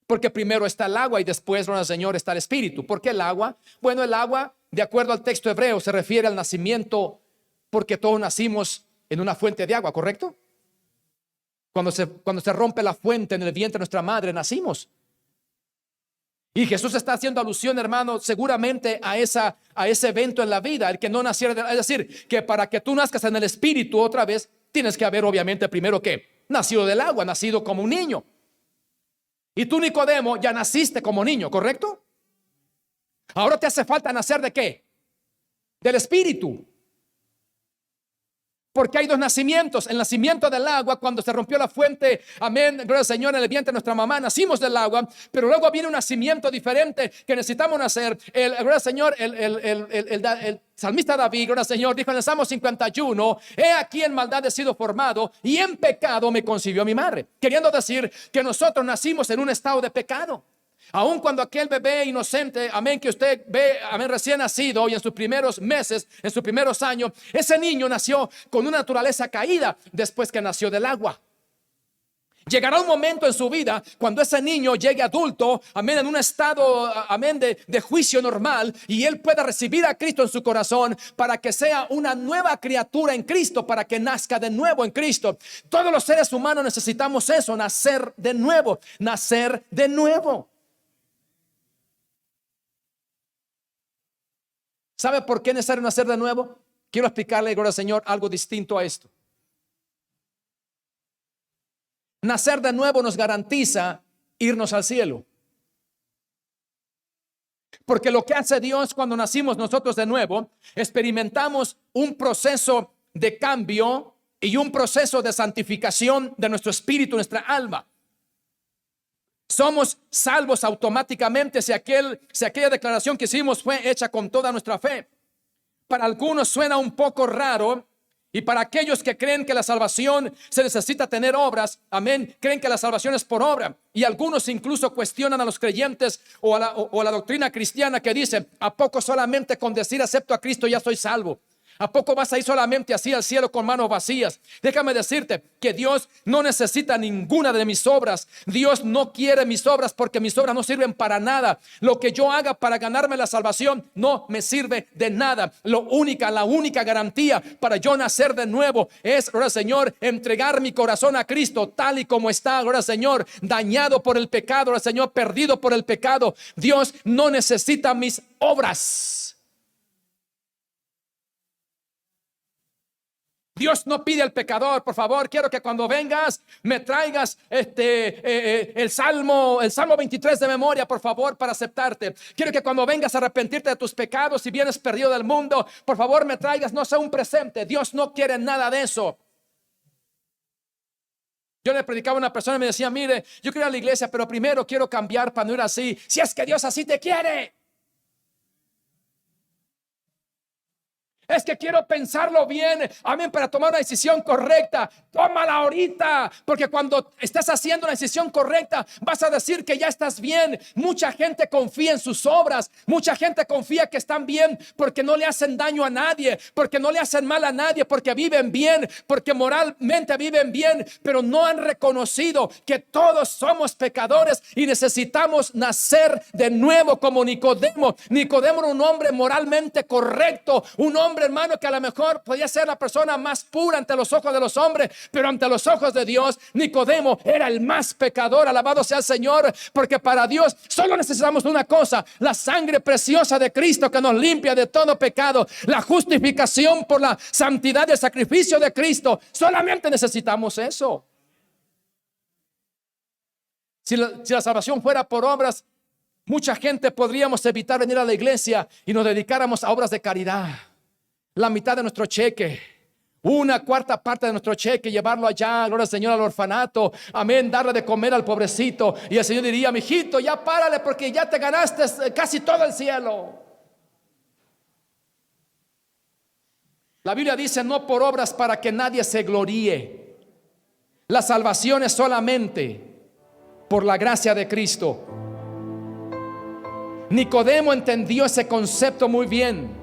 Porque primero está el agua y después, bueno, Señor, está el Espíritu. ¿Por qué el agua? Bueno, el agua, de acuerdo al texto hebreo, se refiere al nacimiento, porque todos nacimos en una fuente de agua, ¿correcto? Cuando se rompe la fuente en el vientre de nuestra madre, nacimos. Y Jesús está haciendo alusión, hermano, seguramente a ese evento en la vida, el que no naciera, es decir, que para que tú nazcas en el Espíritu otra vez, tienes que haber obviamente primero que nacido del agua, nacido como un niño. Y tú, Nicodemo, ya naciste como niño, ¿correcto? Ahora te hace falta nacer ¿de qué? Del Espíritu. Porque hay dos nacimientos. El nacimiento del agua, cuando se rompió la fuente, amén, gloria al Señor, en el vientre de nuestra mamá, nacimos del agua. Pero luego viene un nacimiento diferente que necesitamos nacer. Gloria al Señor, el salmista David, gloria al Señor, dijo en el Salmo 51, he aquí en maldad he sido formado y en pecado me concibió mi madre. Queriendo decir que nosotros nacimos en un estado de pecado. Aun cuando aquel bebé inocente, amén, que usted ve, amén, recién nacido y en sus primeros meses, en sus primeros años, ese niño nació con una naturaleza caída después que nació del agua. Llegará un momento en su vida cuando ese niño llegue adulto, amén, en un estado, amén, de juicio normal, y él pueda recibir a Cristo en su corazón para que sea una nueva criatura en Cristo, para que nazca de nuevo en Cristo. Todos los seres humanos necesitamos eso, nacer de nuevo, nacer de nuevo. ¿Sabe por qué es necesario nacer de nuevo? Quiero explicarle, gloria al Señor, algo distinto a esto. Nacer de nuevo nos garantiza irnos al cielo. Porque lo que hace Dios cuando nacimos nosotros de nuevo, experimentamos un proceso de cambio y un proceso de santificación de nuestro espíritu, nuestra alma. Somos salvos automáticamente si aquella declaración que hicimos fue hecha con toda nuestra fe. Para algunos suena un poco raro, y para aquellos que creen que la salvación se necesita tener obras, amén, creen que la salvación es por obra. Y algunos incluso cuestionan a los creyentes o a la doctrina cristiana que dice, ¿a poco solamente con decir acepto a Cristo ya soy salvo? ¿A poco vas a ir solamente así al cielo con manos vacías? Déjame decirte que Dios no necesita ninguna de mis obras. Dios no quiere mis obras porque mis obras no sirven para nada. Lo que yo haga para ganarme la salvación no me sirve de nada. La única garantía para yo nacer de nuevo es, gloria al Señor, entregar mi corazón a Cristo tal y como está, gloria al Señor, dañado por el pecado, gloria al Señor, perdido por el pecado. Dios no necesita mis obras. Dios no pide al pecador. Por favor, quiero que cuando vengas me traigas el Salmo 23 de memoria, por favor, para aceptarte. Quiero que cuando vengas a arrepentirte de tus pecados, si vienes perdido del mundo, por favor me traigas, no sé, un presente. Dios no quiere nada de eso. Yo le predicaba a una persona y me decía: mire, yo quiero ir a la iglesia, pero primero quiero cambiar para no ir así. Si es que Dios así te quiere. Es que quiero pensarlo bien, amén, para tomar una decisión correcta. Tómala ahorita, porque cuando estás haciendo una decisión correcta, vas a decir que ya estás bien. Mucha gente confía en sus obras, mucha gente confía que están bien porque no le hacen daño a nadie, porque no le hacen mal a nadie, porque viven bien, porque moralmente viven bien, pero no han reconocido que todos somos pecadores y necesitamos nacer de nuevo como Nicodemo. Nicodemo era un hombre moralmente correcto, un hombre, hermano, que a lo mejor podía ser la persona más pura ante los ojos de los hombres, pero ante los ojos de Dios, Nicodemo era el más pecador. Alabado sea el Señor, porque para Dios solo necesitamos una cosa: la sangre preciosa de Cristo, que nos limpia de todo pecado, la justificación por la santidad del sacrificio de Cristo. Solamente necesitamos eso. Si la salvación fuera por obras, mucha gente podríamos evitar venir a la iglesia y nos dedicáramos a obras de caridad. La mitad de nuestro cheque, una cuarta parte de nuestro cheque, llevarlo allá, gloria al Señor, al orfanato, amén, darle de comer al pobrecito. Y el Señor diría: mijito, ya párale, porque ya te ganaste casi todo el cielo. La Biblia dice: no por obras, para que nadie se gloríe. La salvación es solamente por la gracia de Cristo. Nicodemo entendió ese concepto muy bien.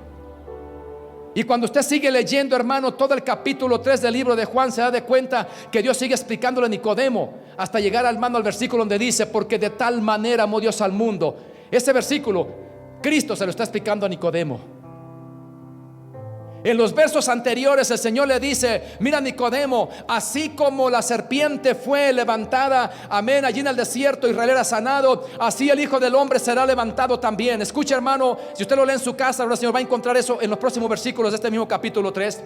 Y cuando usted sigue leyendo, hermano, todo el capítulo 3 del libro de Juan, se da de cuenta que Dios sigue explicándole a Nicodemo, hasta llegar al versículo donde dice: porque de tal manera amó Dios al mundo. Ese versículo, Cristo se lo está explicando a Nicodemo. En los versos anteriores el Señor le dice: mira, Nicodemo, así como la serpiente fue levantada, amén, allí en el desierto, Israel era sanado, así el Hijo del Hombre será levantado también. Escucha, hermano, si usted lo lee en su casa, el Señor va a encontrar eso en los próximos versículos de este mismo capítulo 3.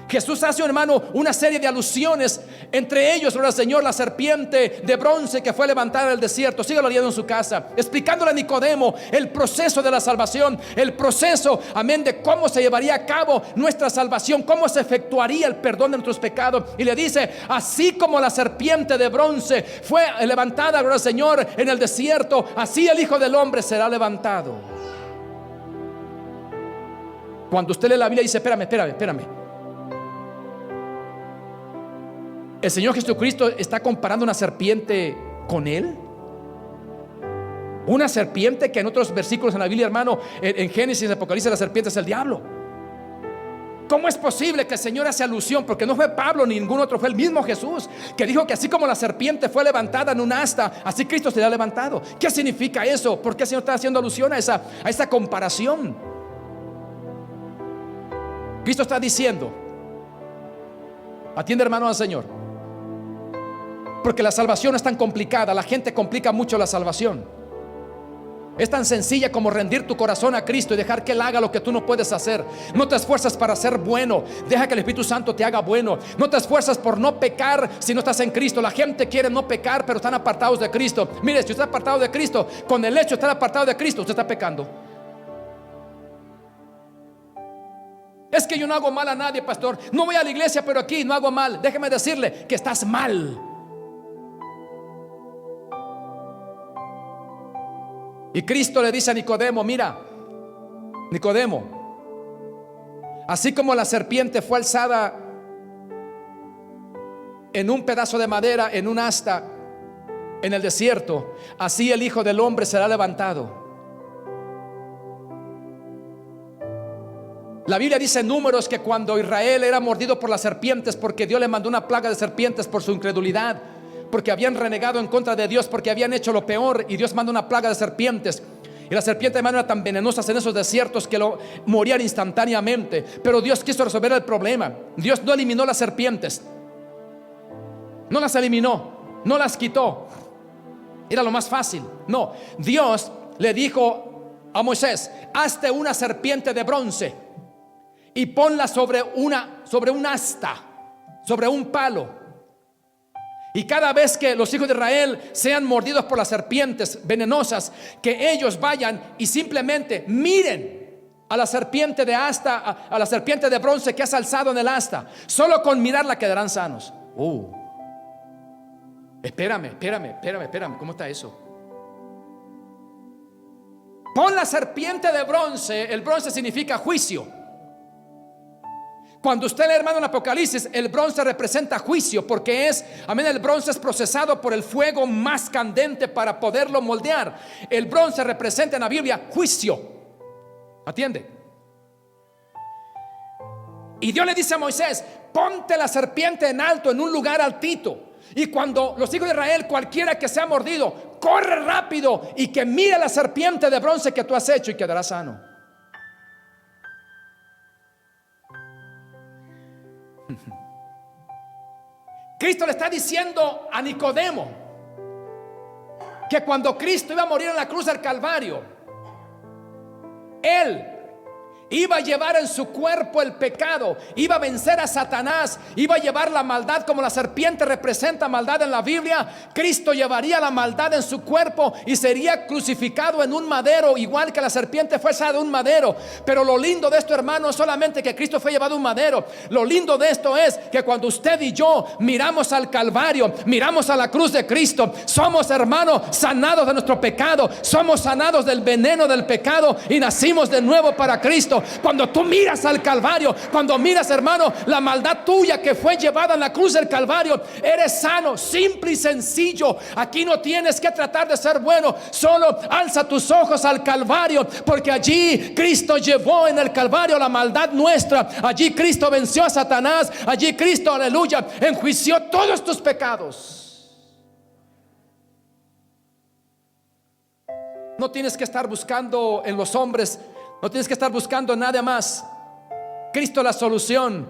Jesús hace, hermano, una serie de alusiones, entre ellos, gloria al Señor, la serpiente de bronce que fue levantada en el desierto. Sígalo leyendo en su casa, explicándole a Nicodemo el proceso de la salvación, el proceso, amén, de cómo se llevaría a cabo nuestra salvación, cómo se efectuaría el perdón de nuestros pecados. Y le dice: así como la serpiente de bronce fue levantada, gloria al Señor, en el desierto, así el Hijo del Hombre será levantado. Cuando usted lee la Biblia, dice: espérame. ¿El Señor Jesucristo está comparando una serpiente con Él? Una serpiente que en otros versículos en la Biblia, hermano, en Génesis, en Apocalipsis, la serpiente es el diablo. ¿Cómo es posible que el Señor hace alusión? Porque no fue Pablo ni ningún otro, fue el mismo Jesús que dijo que así como la serpiente fue levantada en un asta, así Cristo será levantado. ¿Qué significa eso? ¿Por qué el Señor está haciendo alusión a esa comparación? Cristo está diciendo: atiende, hermano, al Señor, porque la salvación es tan complicada. La gente complica mucho la salvación. Es tan sencilla como rendir tu corazón a Cristo y dejar que Él haga lo que tú no puedes hacer. No te esfuerzas para ser bueno, deja que el Espíritu Santo te haga bueno. No te esfuerzas por no pecar si no estás en Cristo. La gente quiere no pecar, pero están apartados de Cristo. Mire, si usted está apartado de Cristo, con el hecho de estar apartado de Cristo, usted está pecando. Es que yo no hago mal a nadie, pastor. No voy a la iglesia, pero aquí no hago mal. Déjeme decirle que estás mal. Y Cristo le dice a Nicodemo: mira, Nicodemo, así como la serpiente fue alzada en un pedazo de madera, en un asta, en el desierto, así el Hijo del Hombre será levantado. La Biblia dice en Números que cuando Israel era mordido por las serpientes, porque Dios le mandó una plaga de serpientes por su incredulidad, porque habían renegado en contra de Dios, porque habían hecho lo peor, y Dios manda una plaga de serpientes. Y las serpientes, hermano, eran tan venenosas en esos desiertos que morían instantáneamente. Pero Dios quiso resolver el problema. Dios no eliminó las serpientes, no las eliminó, no las quitó. Era lo más fácil. No, Dios le dijo a Moisés: hazte una serpiente de bronce y ponla sobre un asta, sobre un palo. Y cada vez que los hijos de Israel sean mordidos por las serpientes venenosas, que ellos vayan y simplemente miren a la serpiente de asta, a la serpiente de bronce que has alzado en el asta. Solo con mirarla quedarán sanos. Espérame, ¿cómo está eso? Pon la serpiente de bronce. El bronce significa juicio. Cuando usted lee, hermano, en Apocalipsis, el bronce representa juicio, porque el bronce es procesado por el fuego más candente para poderlo moldear. El bronce representa en la Biblia juicio. ¿Atiende? Y Dios le dice a Moisés: ponte la serpiente en alto, en un lugar altito. Y cuando los hijos de Israel, cualquiera que sea mordido, corre rápido y que mire la serpiente de bronce que tú has hecho y quedará sano. Cristo le está diciendo a Nicodemo que cuando Cristo iba a morir en la cruz del Calvario, Él iba a llevar en su cuerpo el pecado, iba a vencer a Satanás, iba a llevar la maldad. Como la serpiente representa maldad en la Biblia, Cristo llevaría la maldad en su cuerpo y sería crucificado en un madero, igual que la serpiente fue echada de un madero. Pero lo lindo de esto, hermano, es solamente que Cristo fue llevado a un madero. Lo lindo de esto es que cuando usted y yo miramos al Calvario, miramos a la cruz de Cristo, somos, hermano, sanados de nuestro pecado, somos sanados del veneno del pecado y nacimos de nuevo para Cristo. Cuando tú miras al Calvario, cuando miras, hermano, la maldad tuya que fue llevada en la cruz del Calvario, eres sano, simple y sencillo. Aquí no tienes que tratar de ser bueno, solo alza tus ojos al Calvario, porque allí Cristo llevó en el Calvario la maldad nuestra. Allí Cristo venció a Satanás, allí Cristo, aleluya, enjuició todos tus pecados. No tienes que estar buscando en los hombres, no tienes que estar buscando nada más. Cristo es la solución.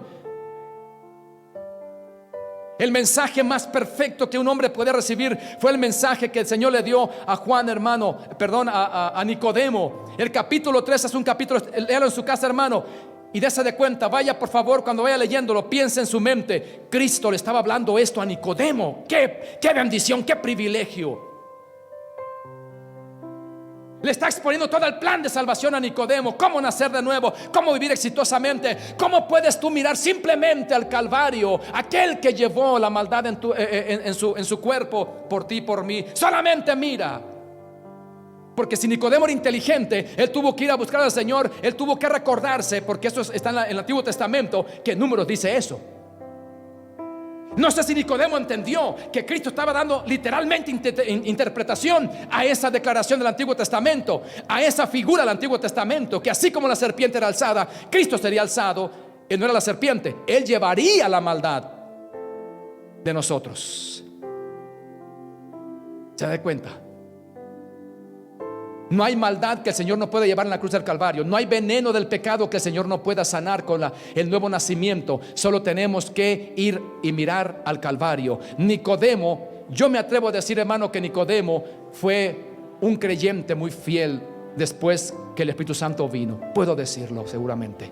El mensaje más perfecto que un hombre puede recibir fue el mensaje que el Señor le dio a Juan, hermano, a Nicodemo. El capítulo 3 es un capítulo, léalo en su casa, hermano, y dése de cuenta. Vaya, por favor, cuando vaya leyéndolo, piense en su mente. Cristo le estaba hablando esto a Nicodemo. Qué bendición, qué privilegio. Le está exponiendo todo el plan de salvación a Nicodemo. Cómo nacer de nuevo, cómo vivir exitosamente. Cómo puedes tú mirar simplemente al Calvario, aquel que llevó la maldad en su cuerpo por ti y por mí. Solamente mira. Porque si Nicodemo era inteligente, él tuvo que ir a buscar al Señor. Él tuvo que recordarse, porque eso está en el Antiguo Testamento, que Números dice eso. No sé si Nicodemo entendió que Cristo estaba dando literalmente interpretación a esa declaración del Antiguo Testamento, a esa figura del Antiguo Testamento, que así como la serpiente era alzada, Cristo sería alzado. Él no era la serpiente, Él llevaría la maldad de nosotros. ¿Se da cuenta? No hay maldad que el Señor no pueda llevar en la cruz del Calvario. No hay veneno del pecado que el Señor no pueda sanar con el nuevo nacimiento. Solo tenemos que ir y mirar al Calvario. Nicodemo, yo me atrevo a decir, hermano, que Nicodemo fue un creyente muy fiel después que el Espíritu Santo vino. Puedo decirlo seguramente.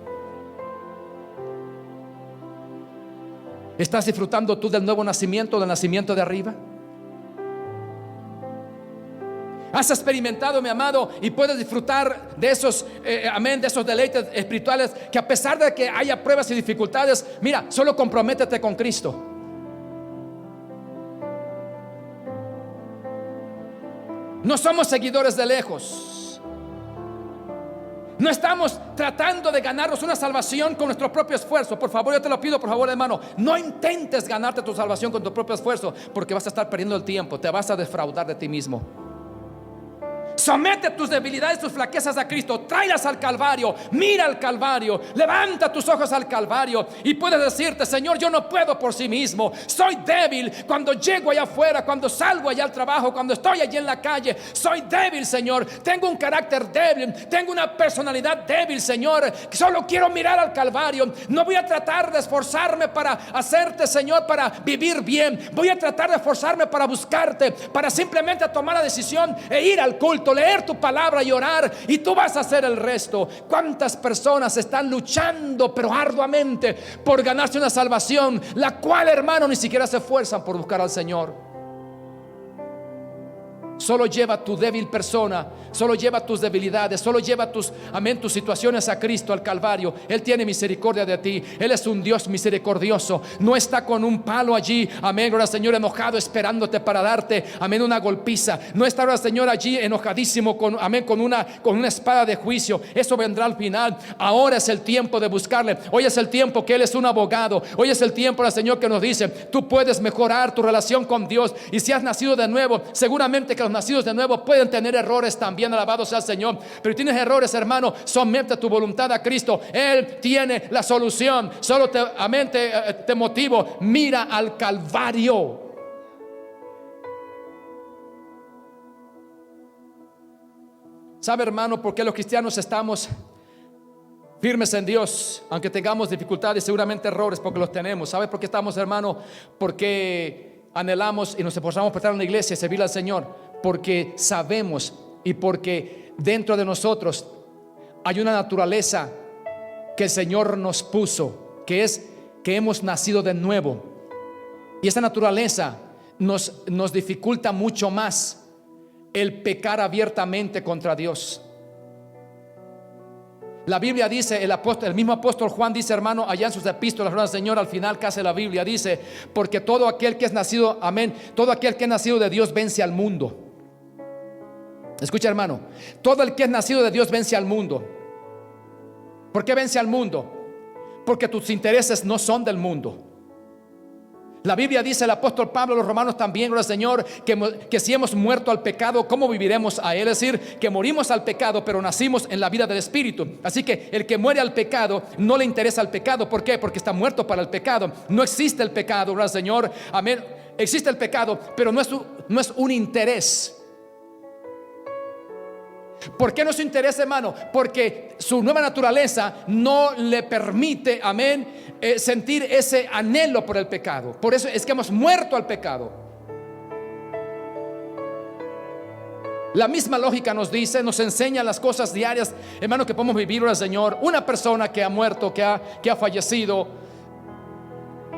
¿Estás disfrutando tú del nuevo nacimiento, del nacimiento de arriba? Has experimentado, mi amado, y puedes disfrutar de esos, amén, de esos deleites espirituales, que a pesar de que haya pruebas y dificultades, mira, solo comprométete con Cristo. No somos seguidores de lejos. No estamos tratando de ganarnos una salvación con nuestro propio esfuerzo. Por favor, yo te lo pido, por favor, hermano, no intentes ganarte tu salvación con tu propio esfuerzo, porque vas a estar perdiendo el tiempo, te vas a defraudar de ti mismo. Somete tus debilidades, tus flaquezas a Cristo. Tráelas al Calvario. Mira al Calvario. Levanta tus ojos al Calvario y puedes decirte: Señor, yo no puedo por sí mismo. Soy débil cuando llego allá afuera, cuando salgo allá al trabajo, cuando estoy allí en la calle. Soy débil, Señor. Tengo un carácter débil. Tengo una personalidad débil, Señor. Solo quiero mirar al Calvario. No voy a tratar de esforzarme para hacerte, Señor, para vivir bien. Voy a tratar de esforzarme para buscarte, para simplemente tomar la decisión e ir al culto. culto, leer tu palabra y orar, y tú vas a hacer el resto. ¿Cuántas personas están luchando pero arduamente por ganarse una salvación, la cual, hermano, ni siquiera se esfuerzan por buscar al Señor? Solo lleva tu débil persona, solo lleva tus debilidades, solo lleva tus situaciones a Cristo, al Calvario. Él tiene misericordia de ti. Él es un Dios misericordioso. No está con un palo allí, amén, gloria al Señor, enojado, esperándote para darte, amén, una golpiza. No está, gloria al Señor, allí enojadísimo con una espada de juicio. Eso vendrá al final. Ahora es el tiempo de buscarle. Hoy es el tiempo que Él es un abogado. Hoy es el tiempo, gloria al Señor, que nos dice: tú puedes mejorar tu relación con Dios. Y si has nacido de nuevo, seguramente que los nacidos de nuevo pueden tener errores también, alabado sea el Señor. Pero si tienes errores, hermano, somete tu voluntad a Cristo. Él tiene la solución. Solo te motivo: mira al Calvario. ¿Sabe, hermano, por qué los cristianos estamos firmes en Dios, aunque tengamos dificultades, seguramente errores, porque los tenemos? ¿Sabe por qué estamos, hermano? Porque anhelamos y nos esforzamos por estar en la iglesia y servir al Señor. Porque sabemos y porque dentro de nosotros hay una naturaleza que el Señor nos puso, que es que hemos nacido de nuevo. Y esa naturaleza nos dificulta mucho más el pecar abiertamente contra Dios. La Biblia dice, el mismo apóstol Juan dice, hermano, allá en sus epístolas, al Señor, al final casi la Biblia dice: porque todo aquel que es nacido, amén, todo aquel que es nacido de Dios vence al mundo. Escucha, hermano, todo el que es nacido de Dios vence al mundo. ¿Por qué vence al mundo? Porque tus intereses no son del mundo. La Biblia dice, el apóstol Pablo, los romanos también, gloria al Señor, que si hemos muerto al pecado, ¿cómo viviremos a él? Es decir, que morimos al pecado, pero nacimos en la vida del Espíritu. Así que el que muere al pecado no le interesa el pecado. ¿Por qué? Porque está muerto para el pecado. No existe el pecado, gloria al Señor, amén. Existe el pecado, pero no es un interés. ¿Por qué no se interesa, hermano? Porque su nueva naturaleza no le permite, amén, sentir ese anhelo por el pecado. Por eso es que hemos muerto al pecado. La misma lógica nos dice, nos enseña las cosas diarias, hermano, que podemos vivir al Señor. Una persona que ha muerto, que ha fallecido,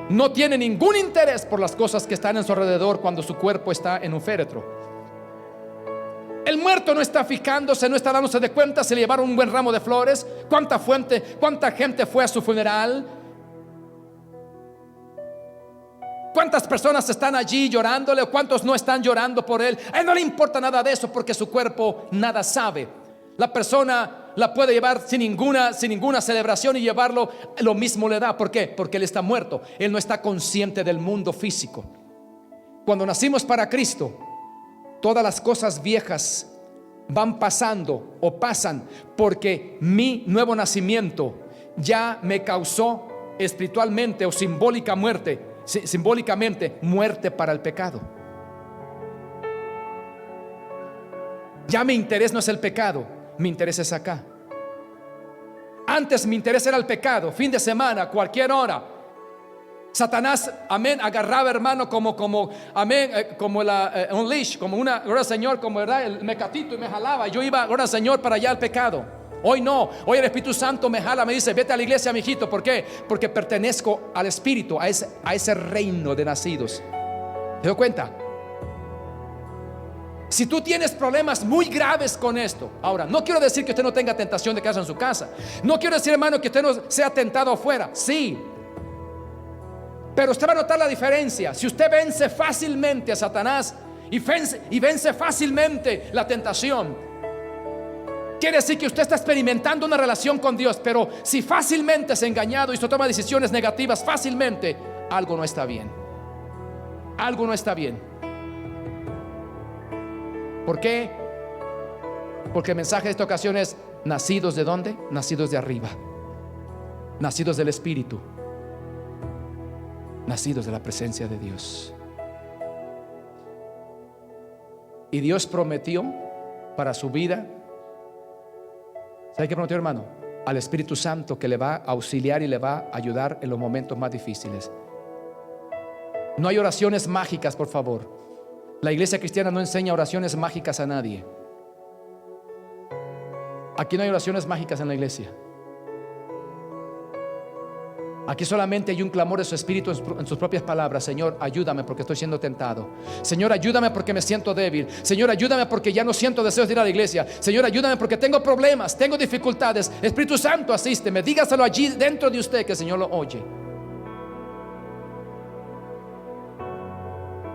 no tiene ningún interés por las cosas que están en su alrededor cuando su cuerpo está en un féretro. El muerto no está fijándose, no está dándose de cuenta si le llevaron un buen ramo de flores, cuánta gente fue a su funeral, cuántas personas están allí llorándole o cuántos no están llorando por él. A él no le importa nada de eso, porque su cuerpo nada sabe. La persona la puede llevar sin ninguna celebración y llevarlo, lo mismo le da. ¿Por qué? Porque él está muerto. Él no está consciente del mundo físico. Cuando nacimos para Cristo, todas las cosas viejas van pasando o pasan, porque mi nuevo nacimiento ya me causó espiritualmente o simbólicamente muerte para el pecado. Ya mi interés no es el pecado, mi interés es acá. Antes mi interés era el pecado, fin de semana, cualquier hora. Satanás, amén, agarraba, hermano, como un leash, como una, gloria al Señor, como era el mecatito, y me jalaba. Yo iba, gloria al Señor, para allá al pecado. Hoy no, hoy el Espíritu Santo me jala, me dice: vete a la iglesia, mijito. ¿Por qué? Porque pertenezco al Espíritu, a ese reino de nacidos. ¿Te das cuenta? Si tú tienes problemas muy graves con esto, ahora, no quiero decir que usted no tenga tentación de quedarse en su casa. No quiero decir, hermano, que usted no sea tentado afuera. Sí. Pero usted va a notar la diferencia. Si usted vence fácilmente a Satanás y vence fácilmente la tentación, quiere decir que usted está experimentando una relación con Dios. Pero si fácilmente es engañado y usted toma decisiones negativas fácilmente, algo no está bien. Algo no está bien. ¿Por qué? Porque el mensaje de esta ocasión es: ¿nacidos de dónde? Nacidos de arriba, nacidos del Espíritu, nacidos de la presencia de Dios. Y Dios prometió para su vida, ¿sabe qué prometió, hermano? Al Espíritu Santo, que le va a auxiliar y le va a ayudar en los momentos más difíciles. No hay oraciones mágicas, por favor. La iglesia cristiana no enseña oraciones mágicas a nadie. Aquí no hay oraciones mágicas en la iglesia. Aquí solamente hay un clamor de su espíritu en sus propias palabras. Señor, ayúdame porque estoy siendo tentado. Señor, ayúdame porque me siento débil. Señor, ayúdame porque ya no siento deseos de ir a la iglesia. Señor, ayúdame porque tengo problemas, tengo dificultades. Espíritu Santo, asísteme. Dígaselo allí dentro de usted que el Señor lo oye.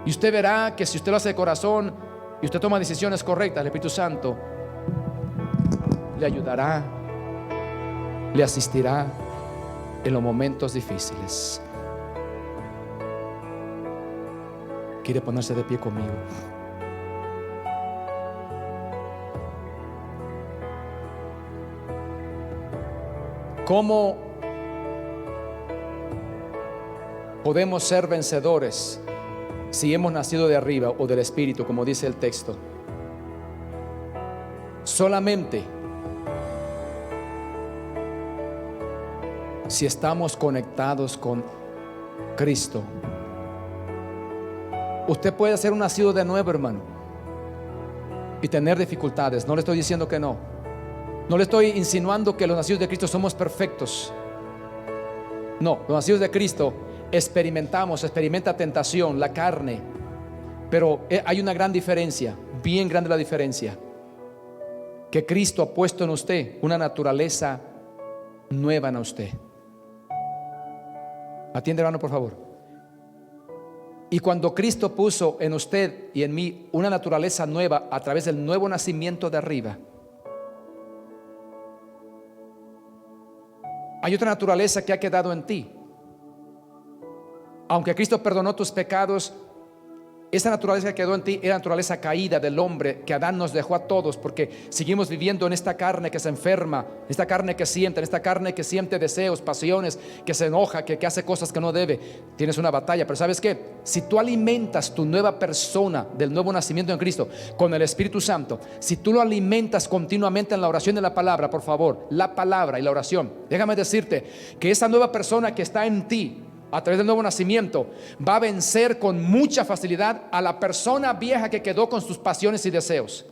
Y usted verá que si usted lo hace de corazón y usted toma decisiones correctas, el Espíritu Santo le ayudará, le asistirá en los momentos difíciles. ¿Quiere ponerse de pie conmigo? ¿Cómo podemos ser vencedores si hemos nacido de arriba o del Espíritu, como dice el texto? Solamente si estamos conectados con Cristo. Usted puede ser un nacido de nuevo, hermano, y tener dificultades. No le estoy diciendo que no. No le estoy insinuando que los nacidos de Cristo somos perfectos. No, los nacidos de Cristo experimenta tentación, la carne. Pero hay una gran diferencia, bien grande la diferencia, que Cristo ha puesto en usted una naturaleza nueva en usted. Atiende, hermano, por favor. Y cuando Cristo puso en usted y en mí una naturaleza nueva a través del nuevo nacimiento de arriba, hay otra naturaleza que ha quedado en ti. Aunque Cristo perdonó tus pecados, esa naturaleza que quedó en ti era la naturaleza caída del hombre que Adán nos dejó a todos, porque seguimos viviendo en esta carne que se enferma, esta carne que siente, en esta carne que siente deseos, pasiones, que se enoja, que hace cosas que no debe. Tienes una batalla, pero ¿sabes qué? Si tú alimentas tu nueva persona del nuevo nacimiento en Cristo con el Espíritu Santo, si tú lo alimentas continuamente en la oración de la palabra, por favor, la palabra y la oración, déjame decirte que esa nueva persona que está en ti a través del nuevo nacimiento va a vencer con mucha facilidad a la persona vieja que quedó con sus pasiones y deseos.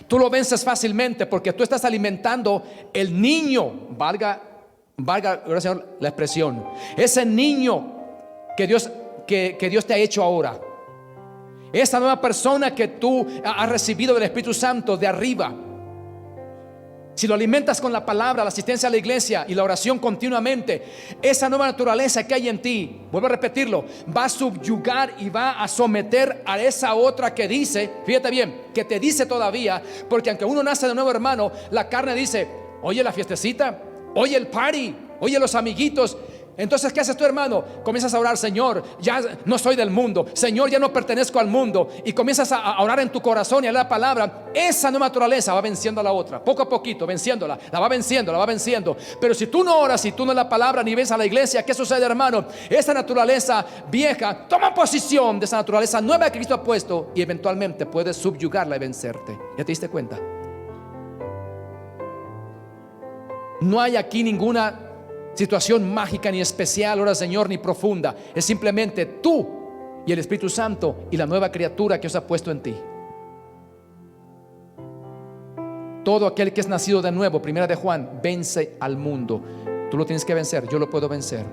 Tú lo vences fácilmente porque tú estás alimentando el niño, valga gracias, Señor, la expresión, ese niño que Dios te ha hecho ahora, esa nueva persona que tú has recibido del Espíritu Santo de arriba. Si lo alimentas con la palabra, la asistencia a la iglesia y la oración continuamente, esa nueva naturaleza que hay en ti, vuelvo a repetirlo, va a subyugar y va a someter a esa otra que dice, fíjate bien, que te dice todavía, porque aunque uno nace de nuevo, hermano, la carne dice, oye la fiestecita, oye el party, oye los amiguitos. Entonces, ¿qué haces tú, hermano? Comienzas a orar, Señor, ya no soy del mundo, Señor, ya no pertenezco al mundo. Y comienzas a orar en tu corazón y a leer la palabra. Esa nueva naturaleza va venciendo a la otra, poco a poquito, venciéndola, la va venciendo. Pero si tú no oras, si tú no la palabra ni ves a la iglesia, ¿qué sucede, hermano? Esa naturaleza vieja toma posición de esa naturaleza nueva que Cristo ha puesto y eventualmente puedes subyugarla y vencerte. ¿Ya te diste cuenta? No hay aquí ninguna situación mágica ni especial, ahora, Señor, ni profunda. Es simplemente tú y el Espíritu Santo y la nueva criatura que os ha puesto en ti. Todo aquel que es nacido de nuevo, primera de Juan, vence al mundo. Tú lo tienes que vencer, yo lo puedo vencer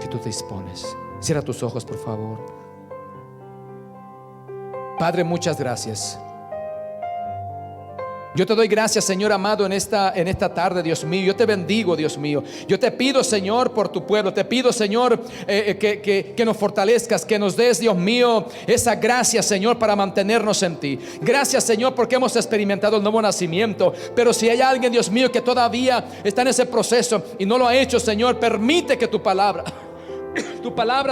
si tú te dispones. Cierra tus ojos, por favor. Padre, muchas gracias. Yo te doy gracias, Señor amado, en esta tarde, Dios mío. Yo te bendigo, Dios mío. Yo te pido, Señor, por tu pueblo. Te pido, Señor, que nos fortalezcas, que nos des, Dios mío, esa gracia, Señor, para mantenernos en ti. Gracias, Señor, porque hemos experimentado el nuevo nacimiento. Pero si hay alguien, Dios mío, que todavía está en ese proceso y no lo ha hecho, Señor, permite que tu palabra,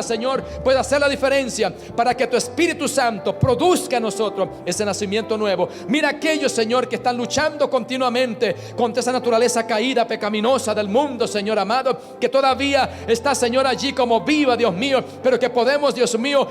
Señor, pueda hacer la diferencia para que tu Espíritu Santo produzca en nosotros ese nacimiento nuevo. Mira aquellos, Señor, que están luchando continuamente contra esa naturaleza caída, pecaminosa del mundo, Señor amado, que todavía está, Señor, allí como viva, Dios mío, pero que podemos, Dios mío,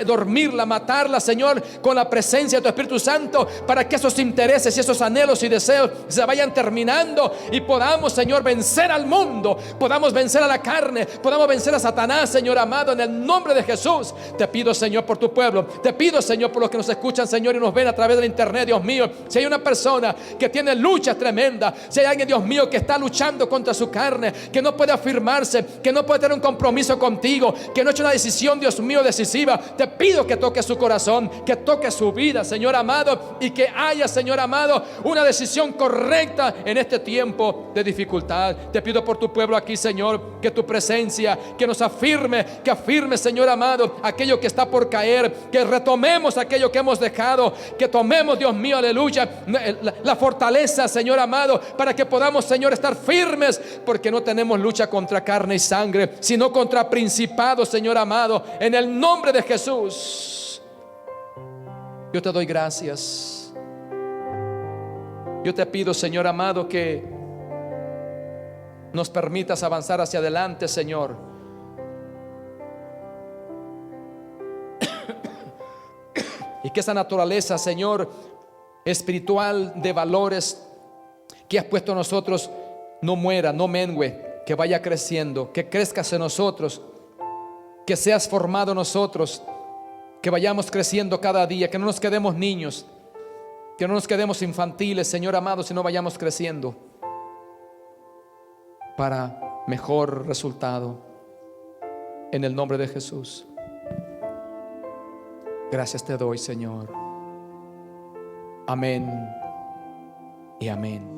dormirla, matarla, Señor, con la presencia de tu Espíritu Santo, para que esos intereses y esos anhelos y deseos se vayan terminando y podamos, Señor, vencer al mundo, podamos vencer a la carne, podamos vencer a Satanás sanidad, Señor amado, en el nombre de Jesús. Te pido, Señor, por tu pueblo. Te pido, Señor, por los que nos escuchan, Señor, y nos ven a través del internet, Dios mío. Si hay una persona que tiene luchas tremendas, si hay alguien, Dios mío, que está luchando contra su carne, que no puede afirmarse, que no puede tener un compromiso contigo, que no ha hecho una decisión, Dios mío, decisiva, te pido que toque su corazón, que toque su vida, Señor amado, y que haya, Señor amado, una decisión correcta en este tiempo de dificultad. Te pido por tu pueblo aquí, Señor, que tu presencia, que nos afirme, que afirme, Señor amado, aquello que está por caer, que retomemos aquello que hemos dejado, que tomemos, Dios mío, aleluya, la fortaleza, Señor amado, para que podamos, Señor, estar firmes, porque no tenemos lucha contra carne y sangre, sino contra principados, Señor amado, en el nombre de Jesús. Yo te doy gracias. Yo te pido, Señor amado, que nos permitas avanzar hacia adelante, Señor. Y que esa naturaleza, Señor, espiritual de valores que has puesto en nosotros no muera, no mengue, que vaya creciendo, que crezcas en nosotros, que seas formado en nosotros, que vayamos creciendo cada día, que no nos quedemos niños, que no nos quedemos infantiles, Señor amado, sino vayamos creciendo para mejor resultado, en el nombre de Jesús. Gracias te doy, Señor. Amén y amén.